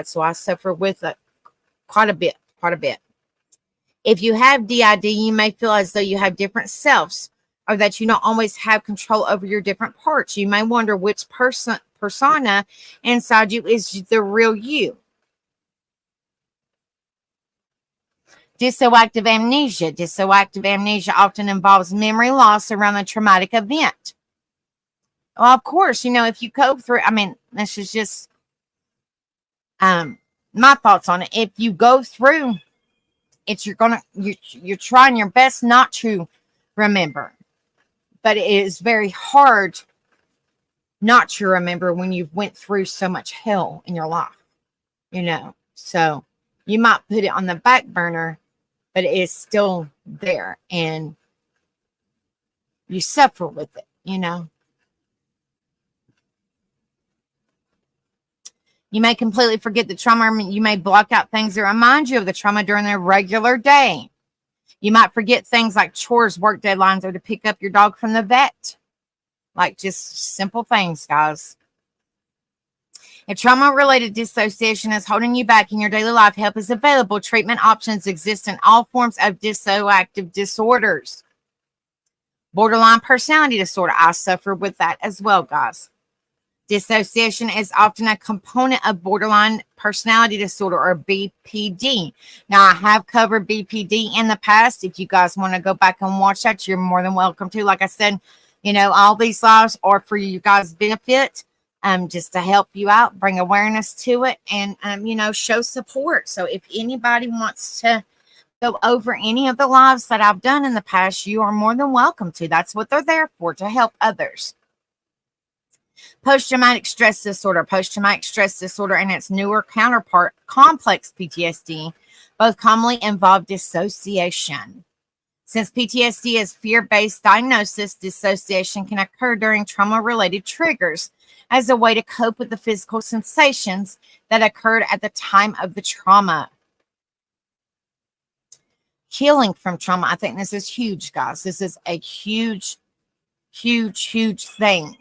So I suffer with it quite a bit. If you have DID, you may feel as though you have different selves, or that you don't always have control over your different parts. You may wonder which persona inside you is the real you. Dissociative amnesia. Dissociative amnesia often involves memory loss around a traumatic event. Well, of course, if you go through, this is just my thoughts on it. If you go through it, you're trying your best not to remember. But it is very hard not to remember when you've went through so much hell in your life, So you might put it on the back burner, but it is still there, and you suffer with it, You may completely forget the trauma. You may block out things that remind you of the trauma during the regular day. You might forget things like chores, work deadlines, or to pick up your dog from the vet. Like just simple things, guys. If trauma-related dissociation is holding you back in your daily life, help is available. Treatment options exist in all forms of dissociative disorders. Borderline personality disorder. I suffer with that as well, guys. Dissociation is often a component of borderline personality disorder, or BPD. Now, I have covered BPD in the past. If you guys want to go back and watch that, you're more than welcome to. Like I said, all these lives are for you guys' benefit, just to help you out, bring awareness to it, and, show support. So if anybody wants to go over any of the lives that I've done in the past, you are more than welcome to. That's what they're there for, to help others. Post-traumatic stress disorder. Post-traumatic stress disorder and its newer counterpart, complex PTSD, both commonly involve dissociation. Since PTSD is fear-based diagnosis, dissociation can occur during trauma-related triggers as a way to cope with the physical sensations that occurred at the time of the trauma. Healing from trauma. I think this is huge, guys. This is a huge, huge, huge thing.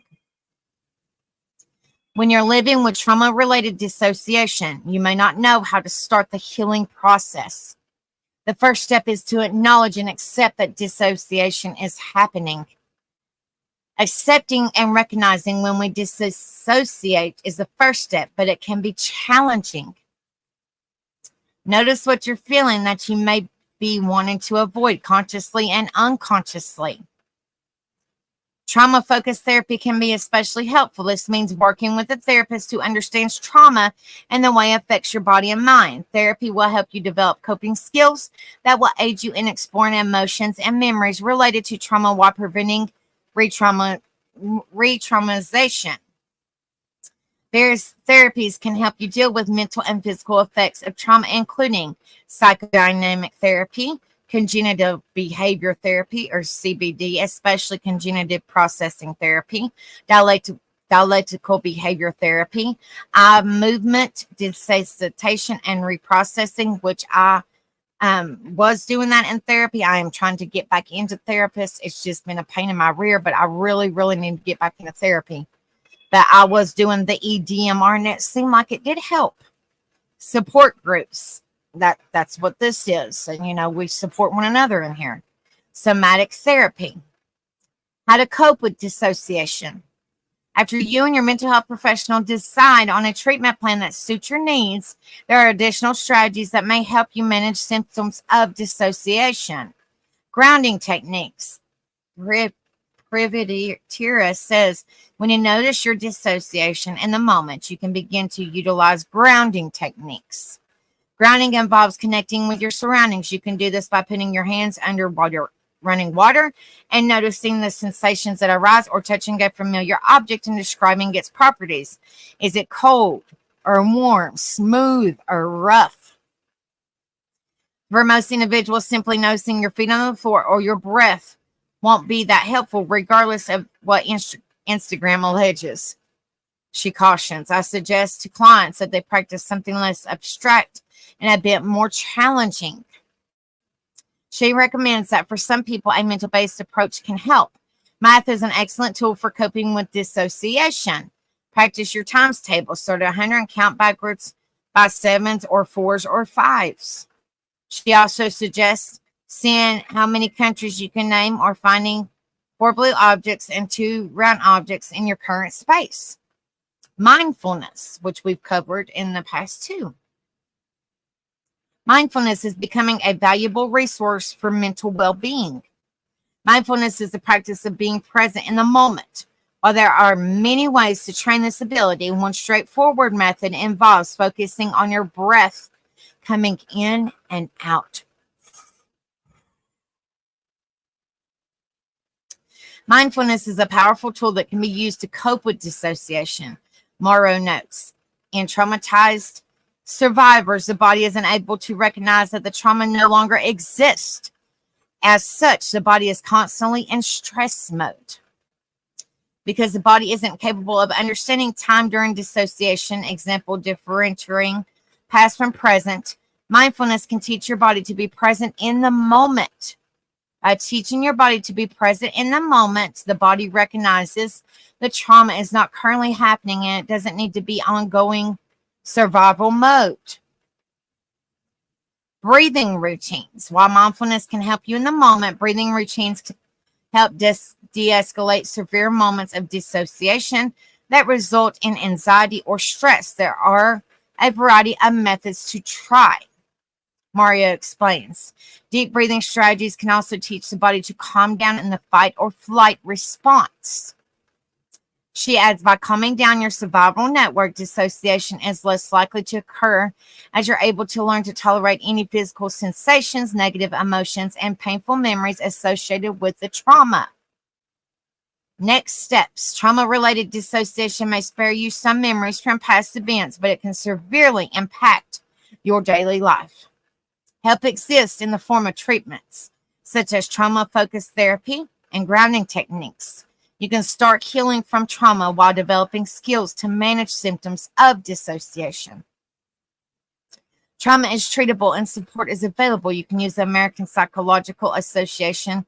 When you're living with trauma-related dissociation, you may not know how to start the healing process. The first step is to acknowledge and accept that dissociation is happening. Accepting and recognizing when we disassociate is the first step, but it can be challenging. Notice what you're feeling that you may be wanting to avoid consciously and unconsciously. Trauma-focused therapy can be especially helpful. This means working with a therapist who understands trauma and the way it affects your body and mind. Therapy will help you develop coping skills that will aid you in exploring emotions and memories related to trauma while preventing re-traumatization. Various therapies can help you deal with mental and physical effects of trauma, including psychodynamic therapy, cognitive behavior therapy, or CBD, especially cognitive processing therapy, dialectical behavior therapy, eye movement, desensitization, and reprocessing, which I was doing that in therapy. I am trying to get back into therapist. It's just been a pain in my rear, but I really, really need to get back into therapy. But I was doing the EDMR, and it seemed like it did help. Support groups. That's what this is. And, you know, we support one another in here. Somatic therapy. How to cope with dissociation. After you and your mental health professional decide on a treatment plan that suits your needs, there are additional strategies that may help you manage symptoms of dissociation. Grounding techniques. Privatira says, when you notice your dissociation in the moment, you can begin to utilize grounding techniques. Grounding involves connecting with your surroundings. You can do this by putting your hands under running water and noticing the sensations that arise, or touching a familiar object and describing its properties. Is it cold or warm, smooth or rough? For most individuals, simply noticing your feet on the floor or your breath won't be that helpful, regardless of what Instagram alleges. She cautions, I suggest to clients that they practice something less abstract and a bit more challenging. She recommends that for some people, a mental-based approach can help. Math is an excellent tool for coping with dissociation. Practice your times table. Start at 100 and count backwards by 7s or 4s or 5s. She also suggests seeing how many countries you can name, or finding 4 blue objects and 2 round objects in your current space. Mindfulness, which we've covered in the past too. Mindfulness is becoming a valuable resource for mental well-being. Mindfulness is the practice of being present in the moment. While there are many ways to train this ability, one straightforward method involves focusing on your breath coming in and out. Mindfulness is a powerful tool that can be used to cope with dissociation. Morrow notes, in traumatized survivors, the body isn't able to recognize that the trauma no longer exists. As such, the body is constantly in stress mode. Because the body isn't capable of understanding time during dissociation, example, differentiating past from present, mindfulness can teach your body to be present in the moment. By teaching your body to be present in the moment, the body recognizes the trauma is not currently happening and it doesn't need to be ongoing survival mode. Breathing routines. While mindfulness can help you in the moment, breathing routines can help de-escalate severe moments of dissociation that result in anxiety or stress. There are a variety of methods to try. Mario explains. Deep breathing strategies can also teach the body to calm down in the fight or flight response. She adds, by calming down your survival network, dissociation is less likely to occur as you're able to learn to tolerate any physical sensations, negative emotions, and painful memories associated with the trauma. Next steps. Trauma-related dissociation may spare you some memories from past events, but it can severely impact your daily life. Help exists in the form of treatments, such as trauma-focused therapy and grounding techniques. You can start healing from trauma while developing skills to manage symptoms of dissociation. Trauma is treatable and support is available. You can use the American Psychological Association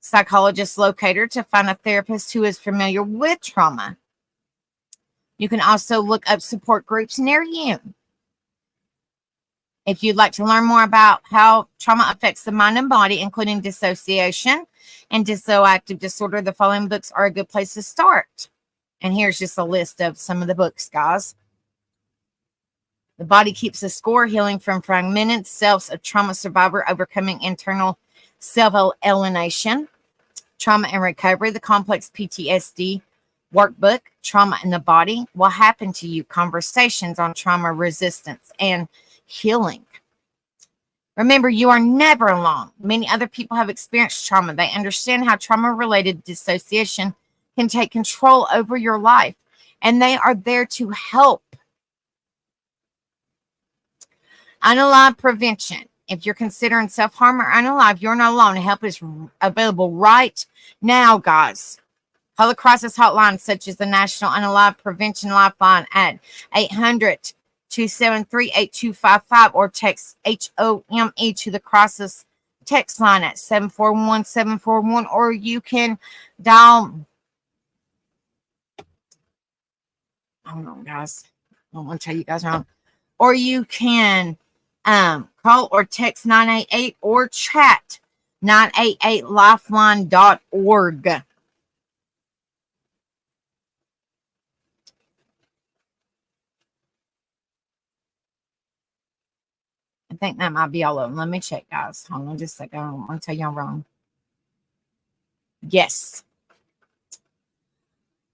psychologist locator to find a therapist who is familiar with trauma. You can also look up support groups near you. If you'd like to learn more about how trauma affects the mind and body, including dissociation and dissociative disorder, the following books are a good place to start. And here's just a list of some of the books, guys. The Body Keeps a Score, Healing from Fragmented Selves, a Trauma Survivor Overcoming Internal Self-Alienation. Trauma and Recovery, the Complex PTSD Workbook. Trauma in the Body, What Happened to You, Conversations on Trauma Resistance and Healing. Remember, you are never alone. Many other people have experienced trauma. They understand how trauma-related dissociation can take control over your life, and they are there to help. Unalive Prevention. If you're considering self-harm or unalive, you're not alone. Help is available right now, guys. Call the crisis hotline, such as the National Unalive Prevention Lifeline at 800-273-8255, or text HOME to the crisis text line at 741-741, or you can dial. Hold on, guys. I don't want to tell you guys wrong. Or you can call or text 988 or chat 988lifeline.org. I think that might be all of them. Let me check, guys. Hold on just a second. I don't want to tell you I'm wrong. Yes.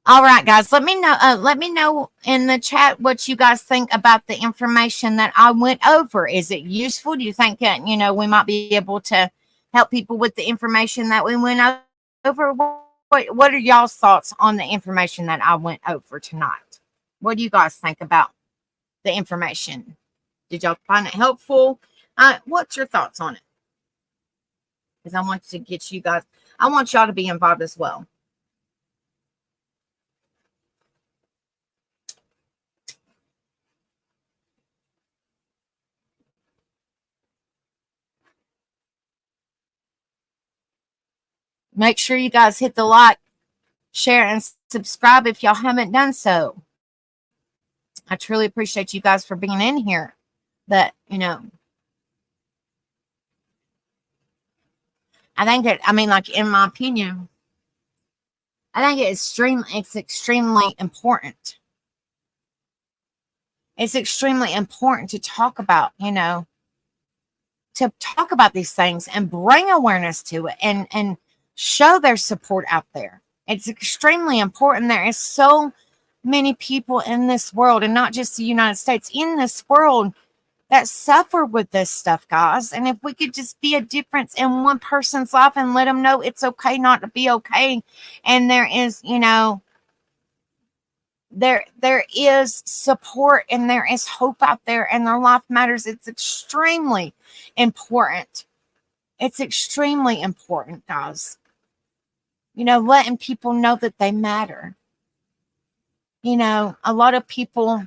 All right, guys. Let me know. Let me know in the chat what you guys think about the information that I went over. Is it useful? Do you think that we might be able to help people with the information that we went over? What are y'all's thoughts on the information that I went over tonight? What do you guys think about the information? Did y'all find it helpful? What's your thoughts on it? Because I want to get you guys. I want y'all to be involved as well. Make sure you guys hit the like, share, and subscribe if y'all haven't done so. I truly appreciate you guys for being in here. But, I think that, in my opinion, I think it's extremely important. It's extremely important to talk about, to talk about these things and bring awareness to it and show their support out there. It's extremely important. There is so many people in this world, and not just the United States, in this world that suffer with this stuff, guys. And if we could just be a difference in one person's life and let them know it's okay not to be okay, and there is, there is support and there is hope out there, and their life matters. It's extremely important. It's extremely important, guys. Letting people know that they matter. A lot of people,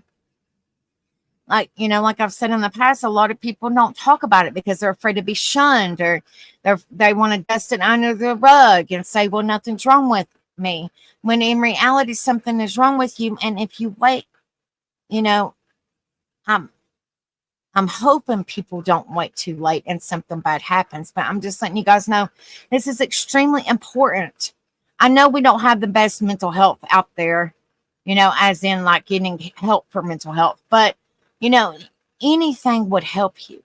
like I've said in the past, a lot of people don't talk about it because they're afraid to be shunned, or they want to dust it under the rug and say, well, nothing's wrong with me, when in reality something is wrong with you. And if you wait, I'm hoping people don't wait too late and something bad happens. But I'm just letting you guys know this is extremely important. I know we don't have the best mental health out there, as in like getting help for mental health, but anything would help you.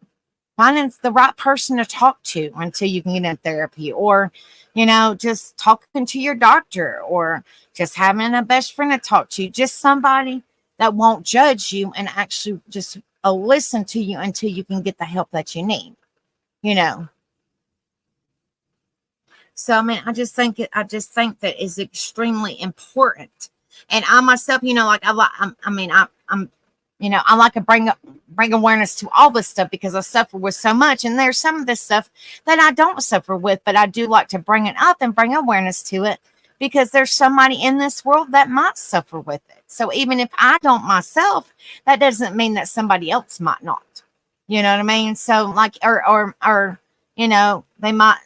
Finding the right person to talk to until you can get in therapy, or, just talking to your doctor, or just having a best friend to talk to, just somebody that won't judge you and actually just listen to you until you can get the help that you need, So I mean, I just think that is extremely important. And I myself, like I'm I like to bring awareness to all this stuff because I suffer with so much. And there's some of this stuff that I don't suffer with, but I do like to bring it up and bring awareness to it because there's somebody in this world that might suffer with it. So even if I don't myself, that doesn't mean that somebody else might not. You know what I mean? So like, or they might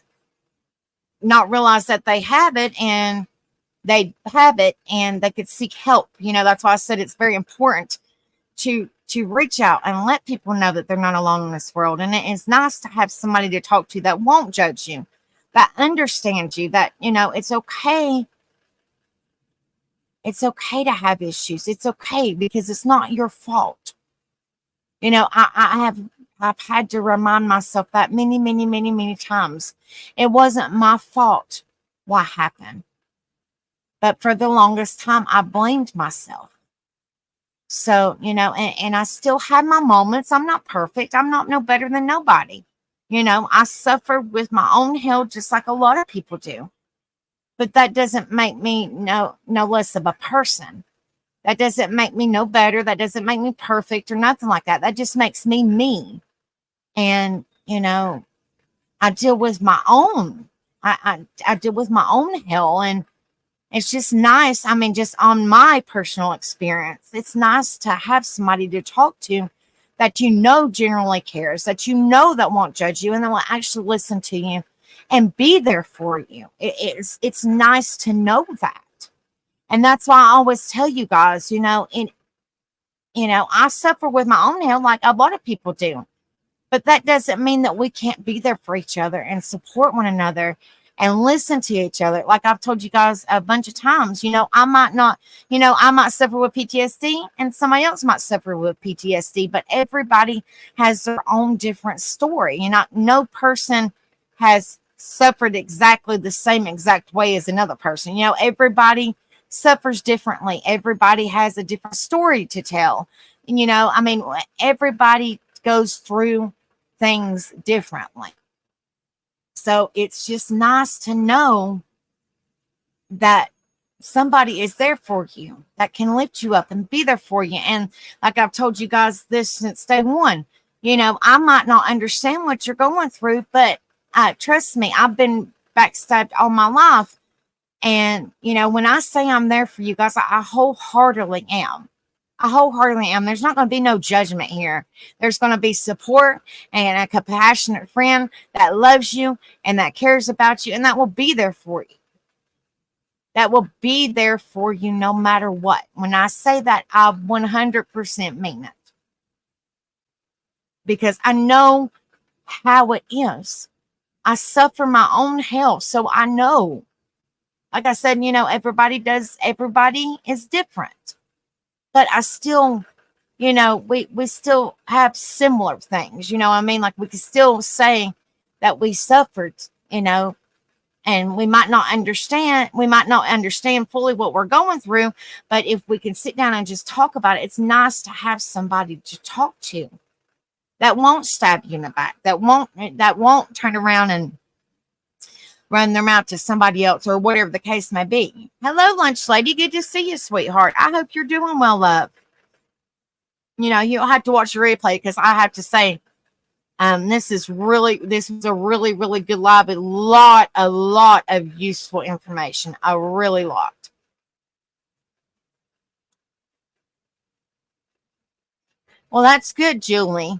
not realize that they have it and they could seek help. That's why I said it's very important to reach out and let people know that they're not alone in this world. And it is nice to have somebody to talk to that won't judge you, that understands you, that it's okay. It's okay to have issues. It's okay because it's not your fault. I've had to remind myself that many, many, many, many times. It wasn't my fault what happened. But for the longest time, I blamed myself. So, and I still have my moments. I'm not perfect. I'm not no better than nobody. I suffer with my own hell just like a lot of people do. But that doesn't make me no less of a person. That doesn't make me no better. That doesn't make me perfect or nothing like that. That just makes me me. And, I deal with my own. I deal with my own hell. And it's just nice. I mean, just on my personal experience, it's nice to have somebody to talk to that generally cares, that that won't judge you and that will actually listen to you and be there for you. It's nice to know that. And that's why I always tell you guys, I suffer with my own hell like a lot of people do. But that doesn't mean that we can't be there for each other and support one another and listen to each other. Like I've told you guys a bunch of times, I might suffer with PTSD and somebody else might suffer with PTSD, but everybody has their own different story. No person has suffered exactly the same exact way as another person. Everybody suffers differently. Everybody has a different story to tell. And, everybody goes through things differently. So it's just nice to know that somebody is there for you, that can lift you up and be there for you. And like I've told you guys this since day one, I might not understand what you're going through, but trust me, I've been backstabbed all my life. And, when I say I'm there for you guys, I wholeheartedly am. I wholeheartedly am. There's not going to be no judgment here. There's going to be support and a compassionate friend that loves you and that cares about you and that will be there for you. That will be there for you no matter what. When I say that, I 100% mean it. Because I know how it is. I suffer my own hell, so I know. Like I said, everybody is different. But I still, we still have similar things, like we can still say that we suffered, and we might not understand fully what we're going through, but if we can sit down and just talk about it, it's nice to have somebody to talk to that won't stab you in the back, that won't turn around and run their mouth to somebody else or whatever the case may be. Hello, lunch lady. Good to see you, sweetheart. I hope you're doing well, love. You'll have to watch the replay because I have to say, this was a really, really good live. A lot of useful information. A really lot. Well, that's good, Julie.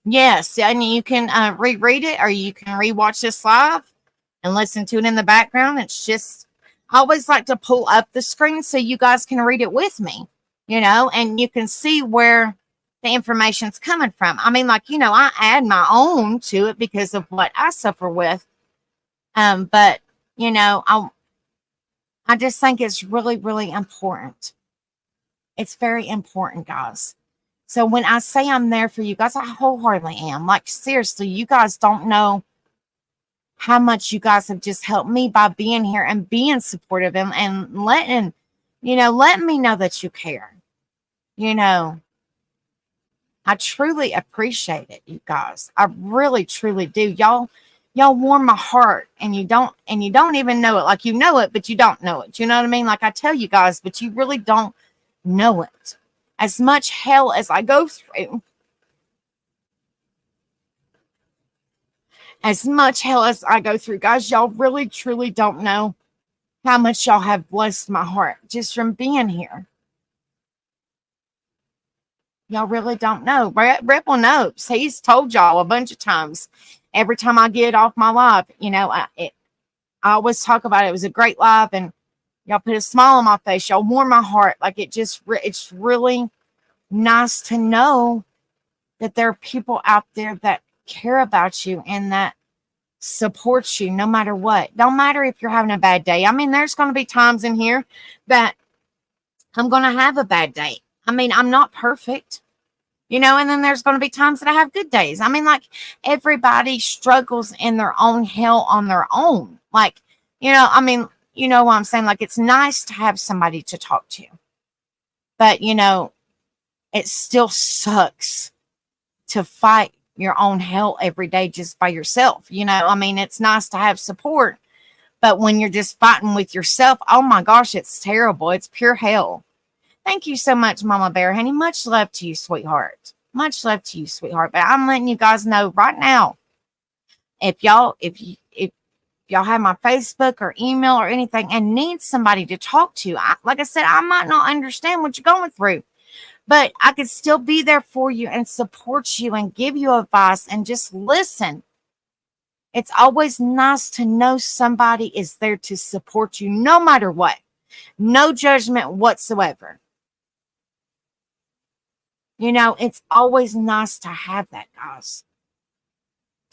Yes, and you can reread it or you can rewatch this live and listen to it in the background. It's just, I always like to pull up the screen so you guys can read it with me, and you can see where the information's coming from. I mean, I add my own to it because of what I suffer with. But, I just think it's really, really important. It's very important, guys. So when I say I'm there for you guys, I wholeheartedly am. Like, seriously, you guys don't know how much you guys have just helped me by being here and being supportive and letting me know that you care. I truly appreciate it, you guys. I really, truly do. Y'all y'all warm my heart, and you don't even know it. Like, you know it, but you don't know it. You know what I mean? Like, I tell you guys, but you really don't know it. As much hell as I go through, guys, y'all really truly don't know how much y'all have blessed my heart just from being here. Y'all really don't know. Ripple knows. He's told y'all a bunch of times. Every time I get off my live, I always talk about it. It was a great live, and y'all put a smile on my face. Y'all warm my heart. Like, it's really nice to know that there are people out there that care about you and that support you no matter what. Don't matter if you're having a bad day. I mean, there's going to be times in here that I'm going to have a bad day. I mean, I'm not perfect. And then there's going to be times that I have good days. I mean, like, everybody struggles in their own hell on their own. Like, I mean, you know what I'm saying? Like, it's nice to have somebody to talk to. But, it still sucks to fight your own hell every day just by yourself. I mean, it's nice to have support. But when you're just fighting with yourself, oh my gosh, it's terrible. It's pure hell. Thank you so much, Mama Bear, honey. Much love to you, sweetheart. Much love to you, sweetheart. But I'm letting you guys know right now, if y'all have my Facebook or email or anything and need somebody to talk to, like I said, I might not understand what you're going through, but I could still be there for you and support you and give you advice and just listen. It's always nice to know somebody is there to support you no matter what. No judgment whatsoever. It's always nice to have that, guys.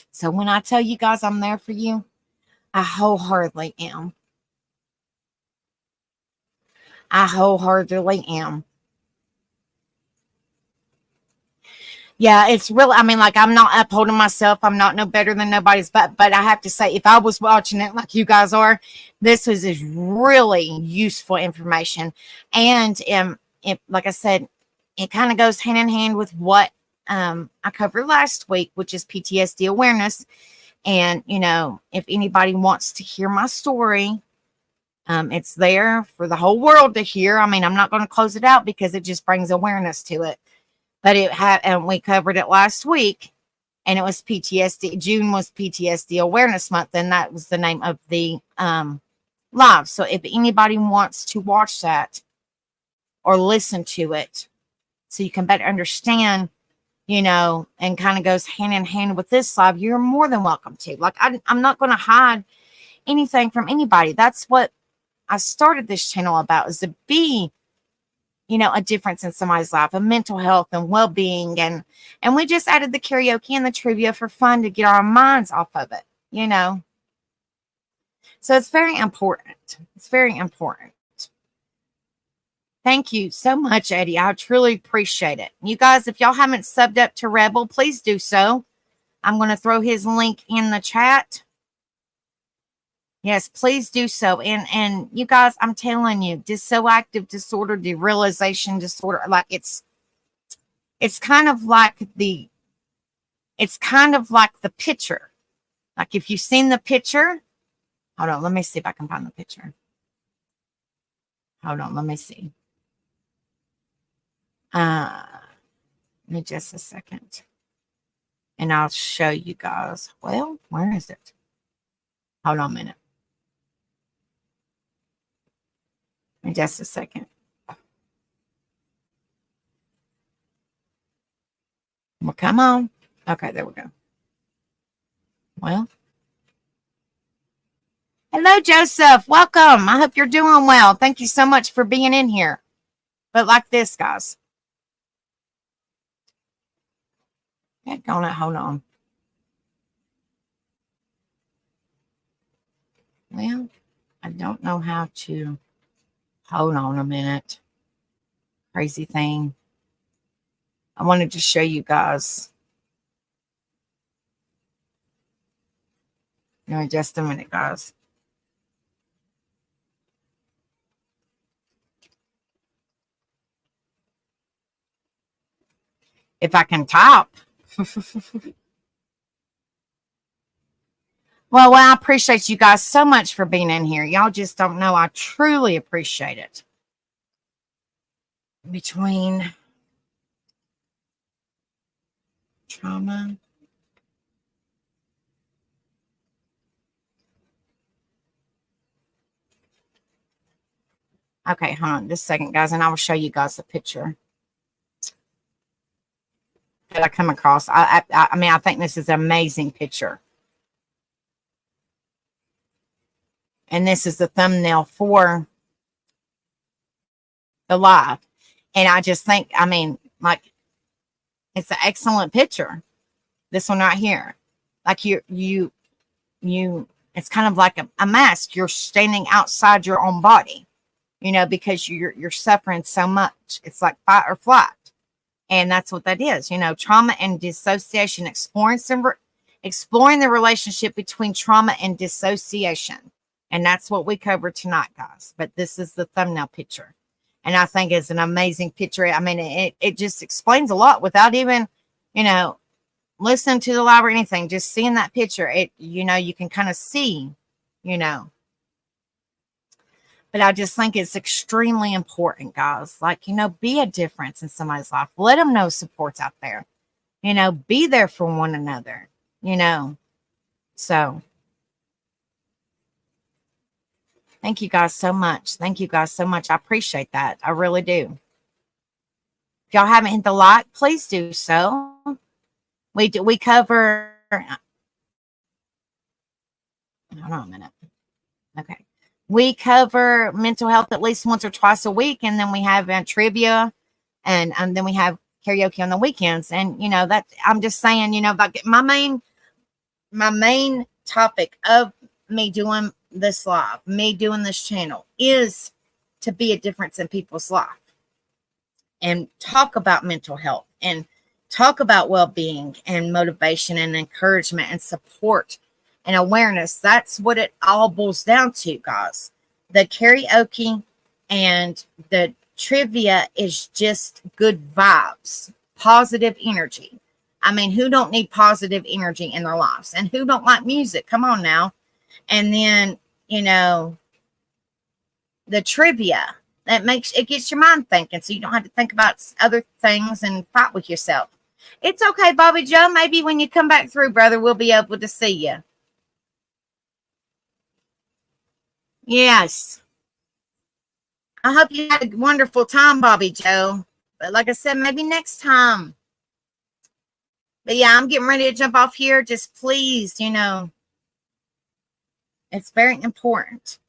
So when I tell you guys I'm there for you, I wholeheartedly am. I wholeheartedly am. Yeah, it's really, I mean, like, I'm not upholding myself. I'm not no better than nobody's, but I have to say, if I was watching it like you guys are, this is really useful information. And like I said, it kind of goes hand in hand with what I covered last week, which is PTSD awareness. And, if anybody wants to hear my story, it's there for the whole world to hear. I mean, I'm not going to close it out because it just brings awareness to it. But and we covered it last week, and it was PTSD. June was PTSD Awareness Month, and that was the name of the live. So if anybody wants to watch that or listen to it, so you can better understand, and kind of goes hand in hand with this live, you're more than welcome to. Like, I'm not going to hide anything from anybody. That's what I started this channel about, is to be, a difference in somebody's life, a mental health and well-being. And we just added the karaoke and the trivia for fun to get our minds off of it, So it's very important. It's very important. Thank you so much, Eddie. I truly appreciate it. You guys, if y'all haven't subbed up to Rebel, please do so. I'm going to throw his link in the chat. Yes, please do so. And you guys, I'm telling you, dissociative disorder, derealization disorder, like, it's kind of like the picture. Like, if you've seen the picture, hold on, let me see if I can find the picture. Hold on, let me see. Give me just a second. And I'll show you guys. Well, where is it? Hold on a minute. In just a second. Well, come on. Okay, there we go. Well. Hello, Joseph. Welcome. I hope you're doing well. Thank you so much for being in here. But like this, guys. Hold on. Well, I don't know how to. Hold on a minute. Crazy thing. I wanted to show you guys. Give me just a minute, guys. If I can type. Well, I appreciate you guys so much for being in here. Y'all just don't know. I truly appreciate it. Between trauma. Okay, hold on just a second, guys, and I will show you guys the picture that I come across. I mean, I think this is an amazing picture. And this is the thumbnail for the live. And I just think, I mean, like, it's an excellent picture. This one right here. Like you, it's kind of like a mask. You're standing outside your own body, you know, because you're suffering so much. It's like fight or flight. And that's what that is, you know, trauma and dissociation, exploring the relationship between trauma and dissociation. And that's what we cover tonight, guys. But this is the thumbnail picture. And I think it's an amazing picture. I mean, it just explains a lot without even, you know, listening to the live or anything. Just seeing that picture, you know, you can kind of see, you know. But I just think it's extremely important, guys. Like, you know, be a difference in somebody's life. Let them know support's out there. You know, be there for one another, you know. So, thank you guys so much. Thank you guys so much. I appreciate that. I really do. If y'all haven't hit the like, please do so. We cover. Hold on a minute. Okay. We cover mental health at least once or twice a week, and then we have trivia, and then we have karaoke on the weekends. And you know that I'm just saying, you know, about my main topic of me doing this live, me doing this channel, is to be a difference in people's life and talk about mental health and talk about well-being and motivation and encouragement and support and awareness. That's what it all boils down to, guys. The karaoke and the trivia is just good vibes, positive energy. I mean, who don't need positive energy in their lives? And who don't like music? Come on now. And then, you know, the trivia, it gets your mind thinking, so you don't have to think about other things and fight with yourself. It's okay, Bobby Joe. Maybe when you come back through, brother, we'll be able to see you. Yes. I hope you had a wonderful time, Bobby Joe. But like I said, maybe next time. But yeah, I'm getting ready to jump off here. Just please, you know, it's very important.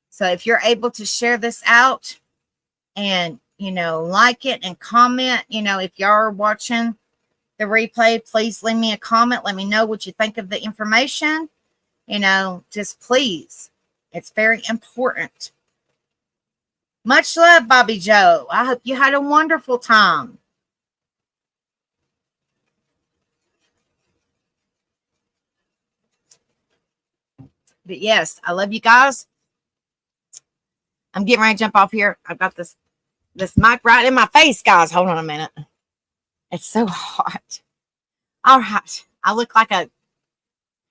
So if you're able to share this out and, you know, like it and comment, you know, if y'all are watching the replay, please leave me a comment. Let me know what you think of the information. You know, just please. It's very important. Much love, Bobby Joe. I hope you had a wonderful time. But yes, I love you guys. I'm getting ready to jump off here. I've got this mic right in my face, guys. Hold on a minute. It's so hot. All right. I look like a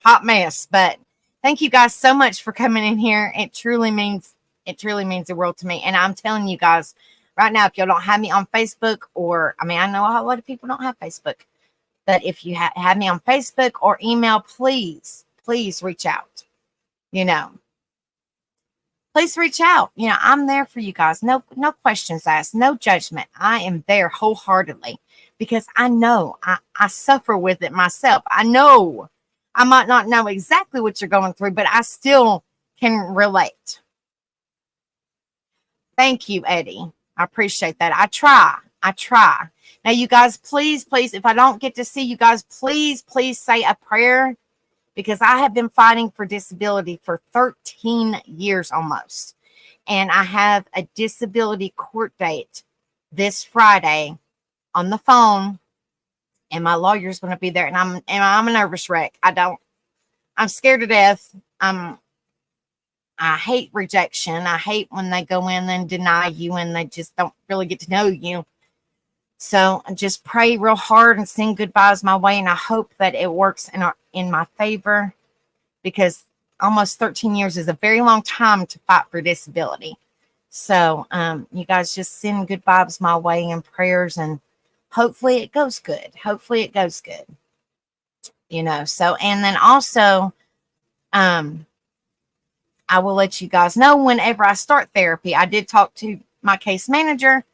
hot mess, but thank you guys so much for coming in here. It truly means the world to me. And I'm telling you guys right now, if y'all don't have me on Facebook, or, I mean, I know a lot of people don't have Facebook, but if you have me on Facebook or email, please reach out. You know, please reach out. You know, I'm there for you guys. No questions asked, no judgment. I am there wholeheartedly because I know I suffer with it myself. I know I might not know exactly what you're going through, but I still can relate. Thank you, Eddie. I appreciate that. I try. Now, you guys, please, if I don't get to see you guys, please say a prayer, because I have been fighting for disability for 13 years almost. And I have a disability court date this Friday on the phone, and my lawyer's going to be there. And I'm a nervous wreck. I'm scared to death. I hate rejection. I hate when they go in and deny you and they just don't really get to know you. So just pray real hard and send good vibes my way. And I hope that it works in my favor. because almost 13 years is a very long time to fight for disability. So you guys just send good vibes my way and prayers, and hopefully it goes good. Hopefully it goes good. You know, so, and then also, I will let you guys know whenever I start therapy. I did talk to my case manager,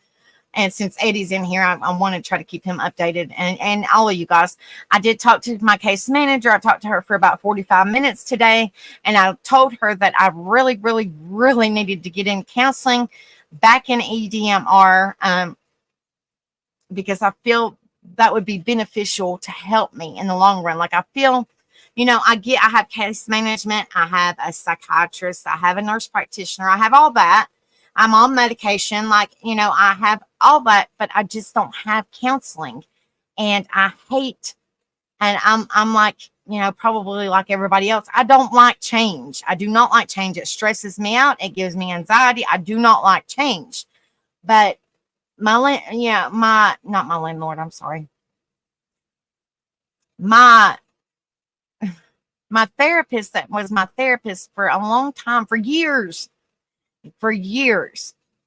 and since Eddie's in here, I want to try to keep him updated, and all of you guys. I did talk to my case manager. I talked to her for about 45 minutes today, and I told her that I really, really, really needed to get in counseling back in EDMR, because I feel that would be beneficial to help me in the long run. Like, I feel, you know, I have case management, I have a psychiatrist, I have a nurse practitioner, I have all that. I'm on medication, like, you know, I have all that, but I just don't have counseling. And I hate, and I'm like, you know, probably like everybody else, I don't like change. I do not like change. It stresses me out. It gives me anxiety. I do not like change. But not my landlord, I'm sorry. My therapist, that was my therapist for a long time, for years,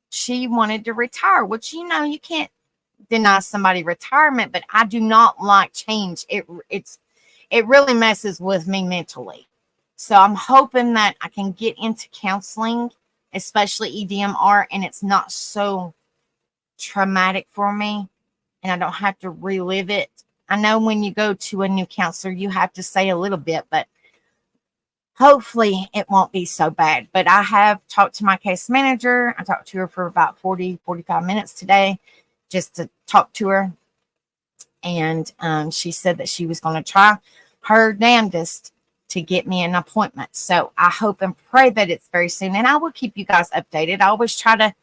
she wanted to retire, which, you know, you can't deny somebody retirement, but I do not like change. It really messes with me mentally. So I'm hoping that I can get into counseling, especially EDMR, and it's not so traumatic for me, and I don't have to relive it. I know when you go to a new counselor, you have to say a little bit, but hopefully it won't be so bad. But I have talked to my case manager. I talked to her for about 45 minutes today just to talk to her. And she said that she was going to try her damnedest to get me an appointment. So I hope and pray that it's very soon. And I will keep you guys updated. I always try to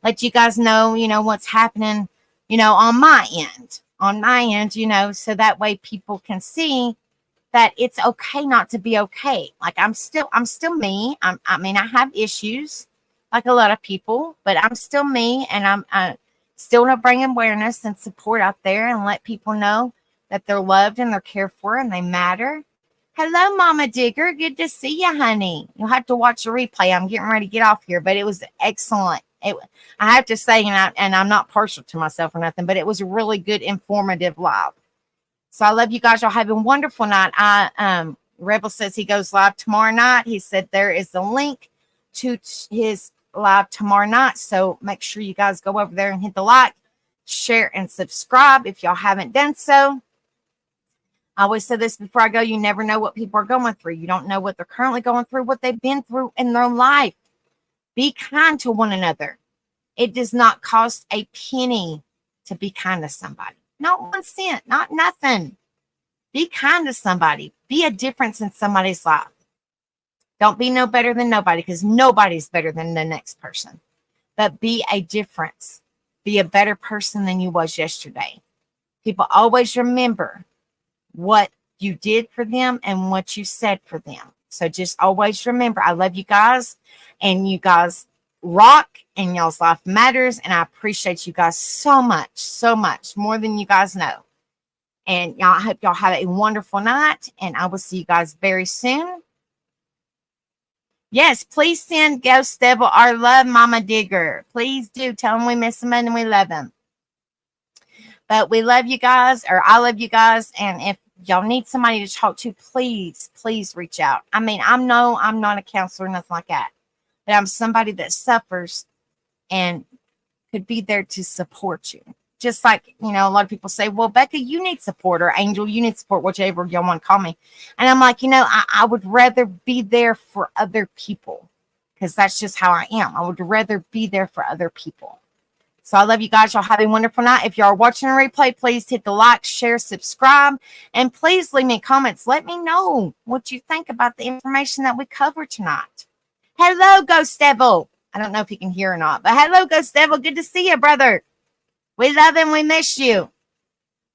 let you guys know, you know, what's happening, you know, on my end, you know, so that way people can see that it's okay not to be okay. Like, I'm still me. I mean, I have issues like a lot of people, but I'm still me, and I'm still going to bring awareness and support out there and let people know that they're loved and they're cared for and they matter. Hello, Mama Digger. Good to see you, honey. You'll have to watch the replay. I'm getting ready to get off here, but it was excellent. I have to say, and I'm not partial to myself or nothing, but it was a really good, informative live. So I love you guys. Y'all have a wonderful night. Rebel says he goes live tomorrow night. He said there is a link to his live tomorrow night. So make sure you guys go over there and hit the like, share, and subscribe if y'all haven't done so. I always say this before I go: you never know what people are going through. You don't know what they're currently going through, what they've been through in their life. Be kind to one another. It does not cost a penny to be kind to somebody. Not 1 cent, not nothing. Be kind to somebody. Be a difference in somebody's life. Don't be no better than nobody, because nobody's better than the next person. But be a difference. Be a better person than you was yesterday. People always remember what you did for them and what you said for them. So just always remember, I love you guys, and you guys rock, and y'all's life matters, and I appreciate you guys so much, more than you guys know. And y'all, I hope y'all have a wonderful night, and I will see you guys very soon. Yes, please send Ghost Devil our love, Mama Digger. Please do. Tell him we miss him and we love him. But we love you guys, or I love you guys, and if y'all need somebody to talk to, please reach out. I mean, I'm not a counselor, nothing like that. But I'm somebody that suffers and could be there to support you. Just like, you know, a lot of people say, well, Becca, you need support, or Angel, you need support, whichever y'all want to call me. And I'm like, you know, I would rather be there for other people, because that's just how I am. I would rather be there for other people. So I love you guys. Y'all have a wonderful night. If y'all are watching a replay, please hit the like, share, subscribe, and please leave me comments. Let me know what you think about the information that we covered tonight. Hello, Ghost Devil. I don't know if you can hear or not, but hello, Ghost Devil. Good to see you, brother. We love and we miss you.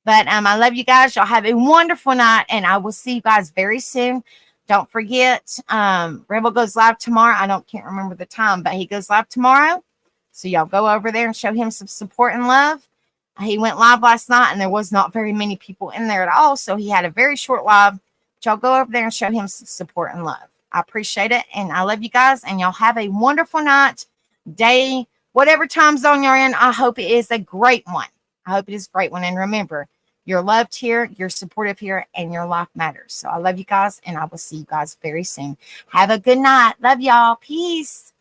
But I love you guys. Y'all have a wonderful night, and I will see you guys very soon. Don't forget, Rebel goes live tomorrow. Can't remember the time, but he goes live tomorrow. So y'all go over there and show him some support and love. He went live last night, and there was not very many people in there at all. So he had a very short live, which y'all go over there and show him some support and love. I appreciate it. And I love you guys. And y'all have a wonderful night, day, whatever time zone you're in. I hope it is a great one. I hope it is a great one. And remember, you're loved here, you're supportive here, and your life matters. So I love you guys, and I will see you guys very soon. Have a good night. Love y'all. Peace.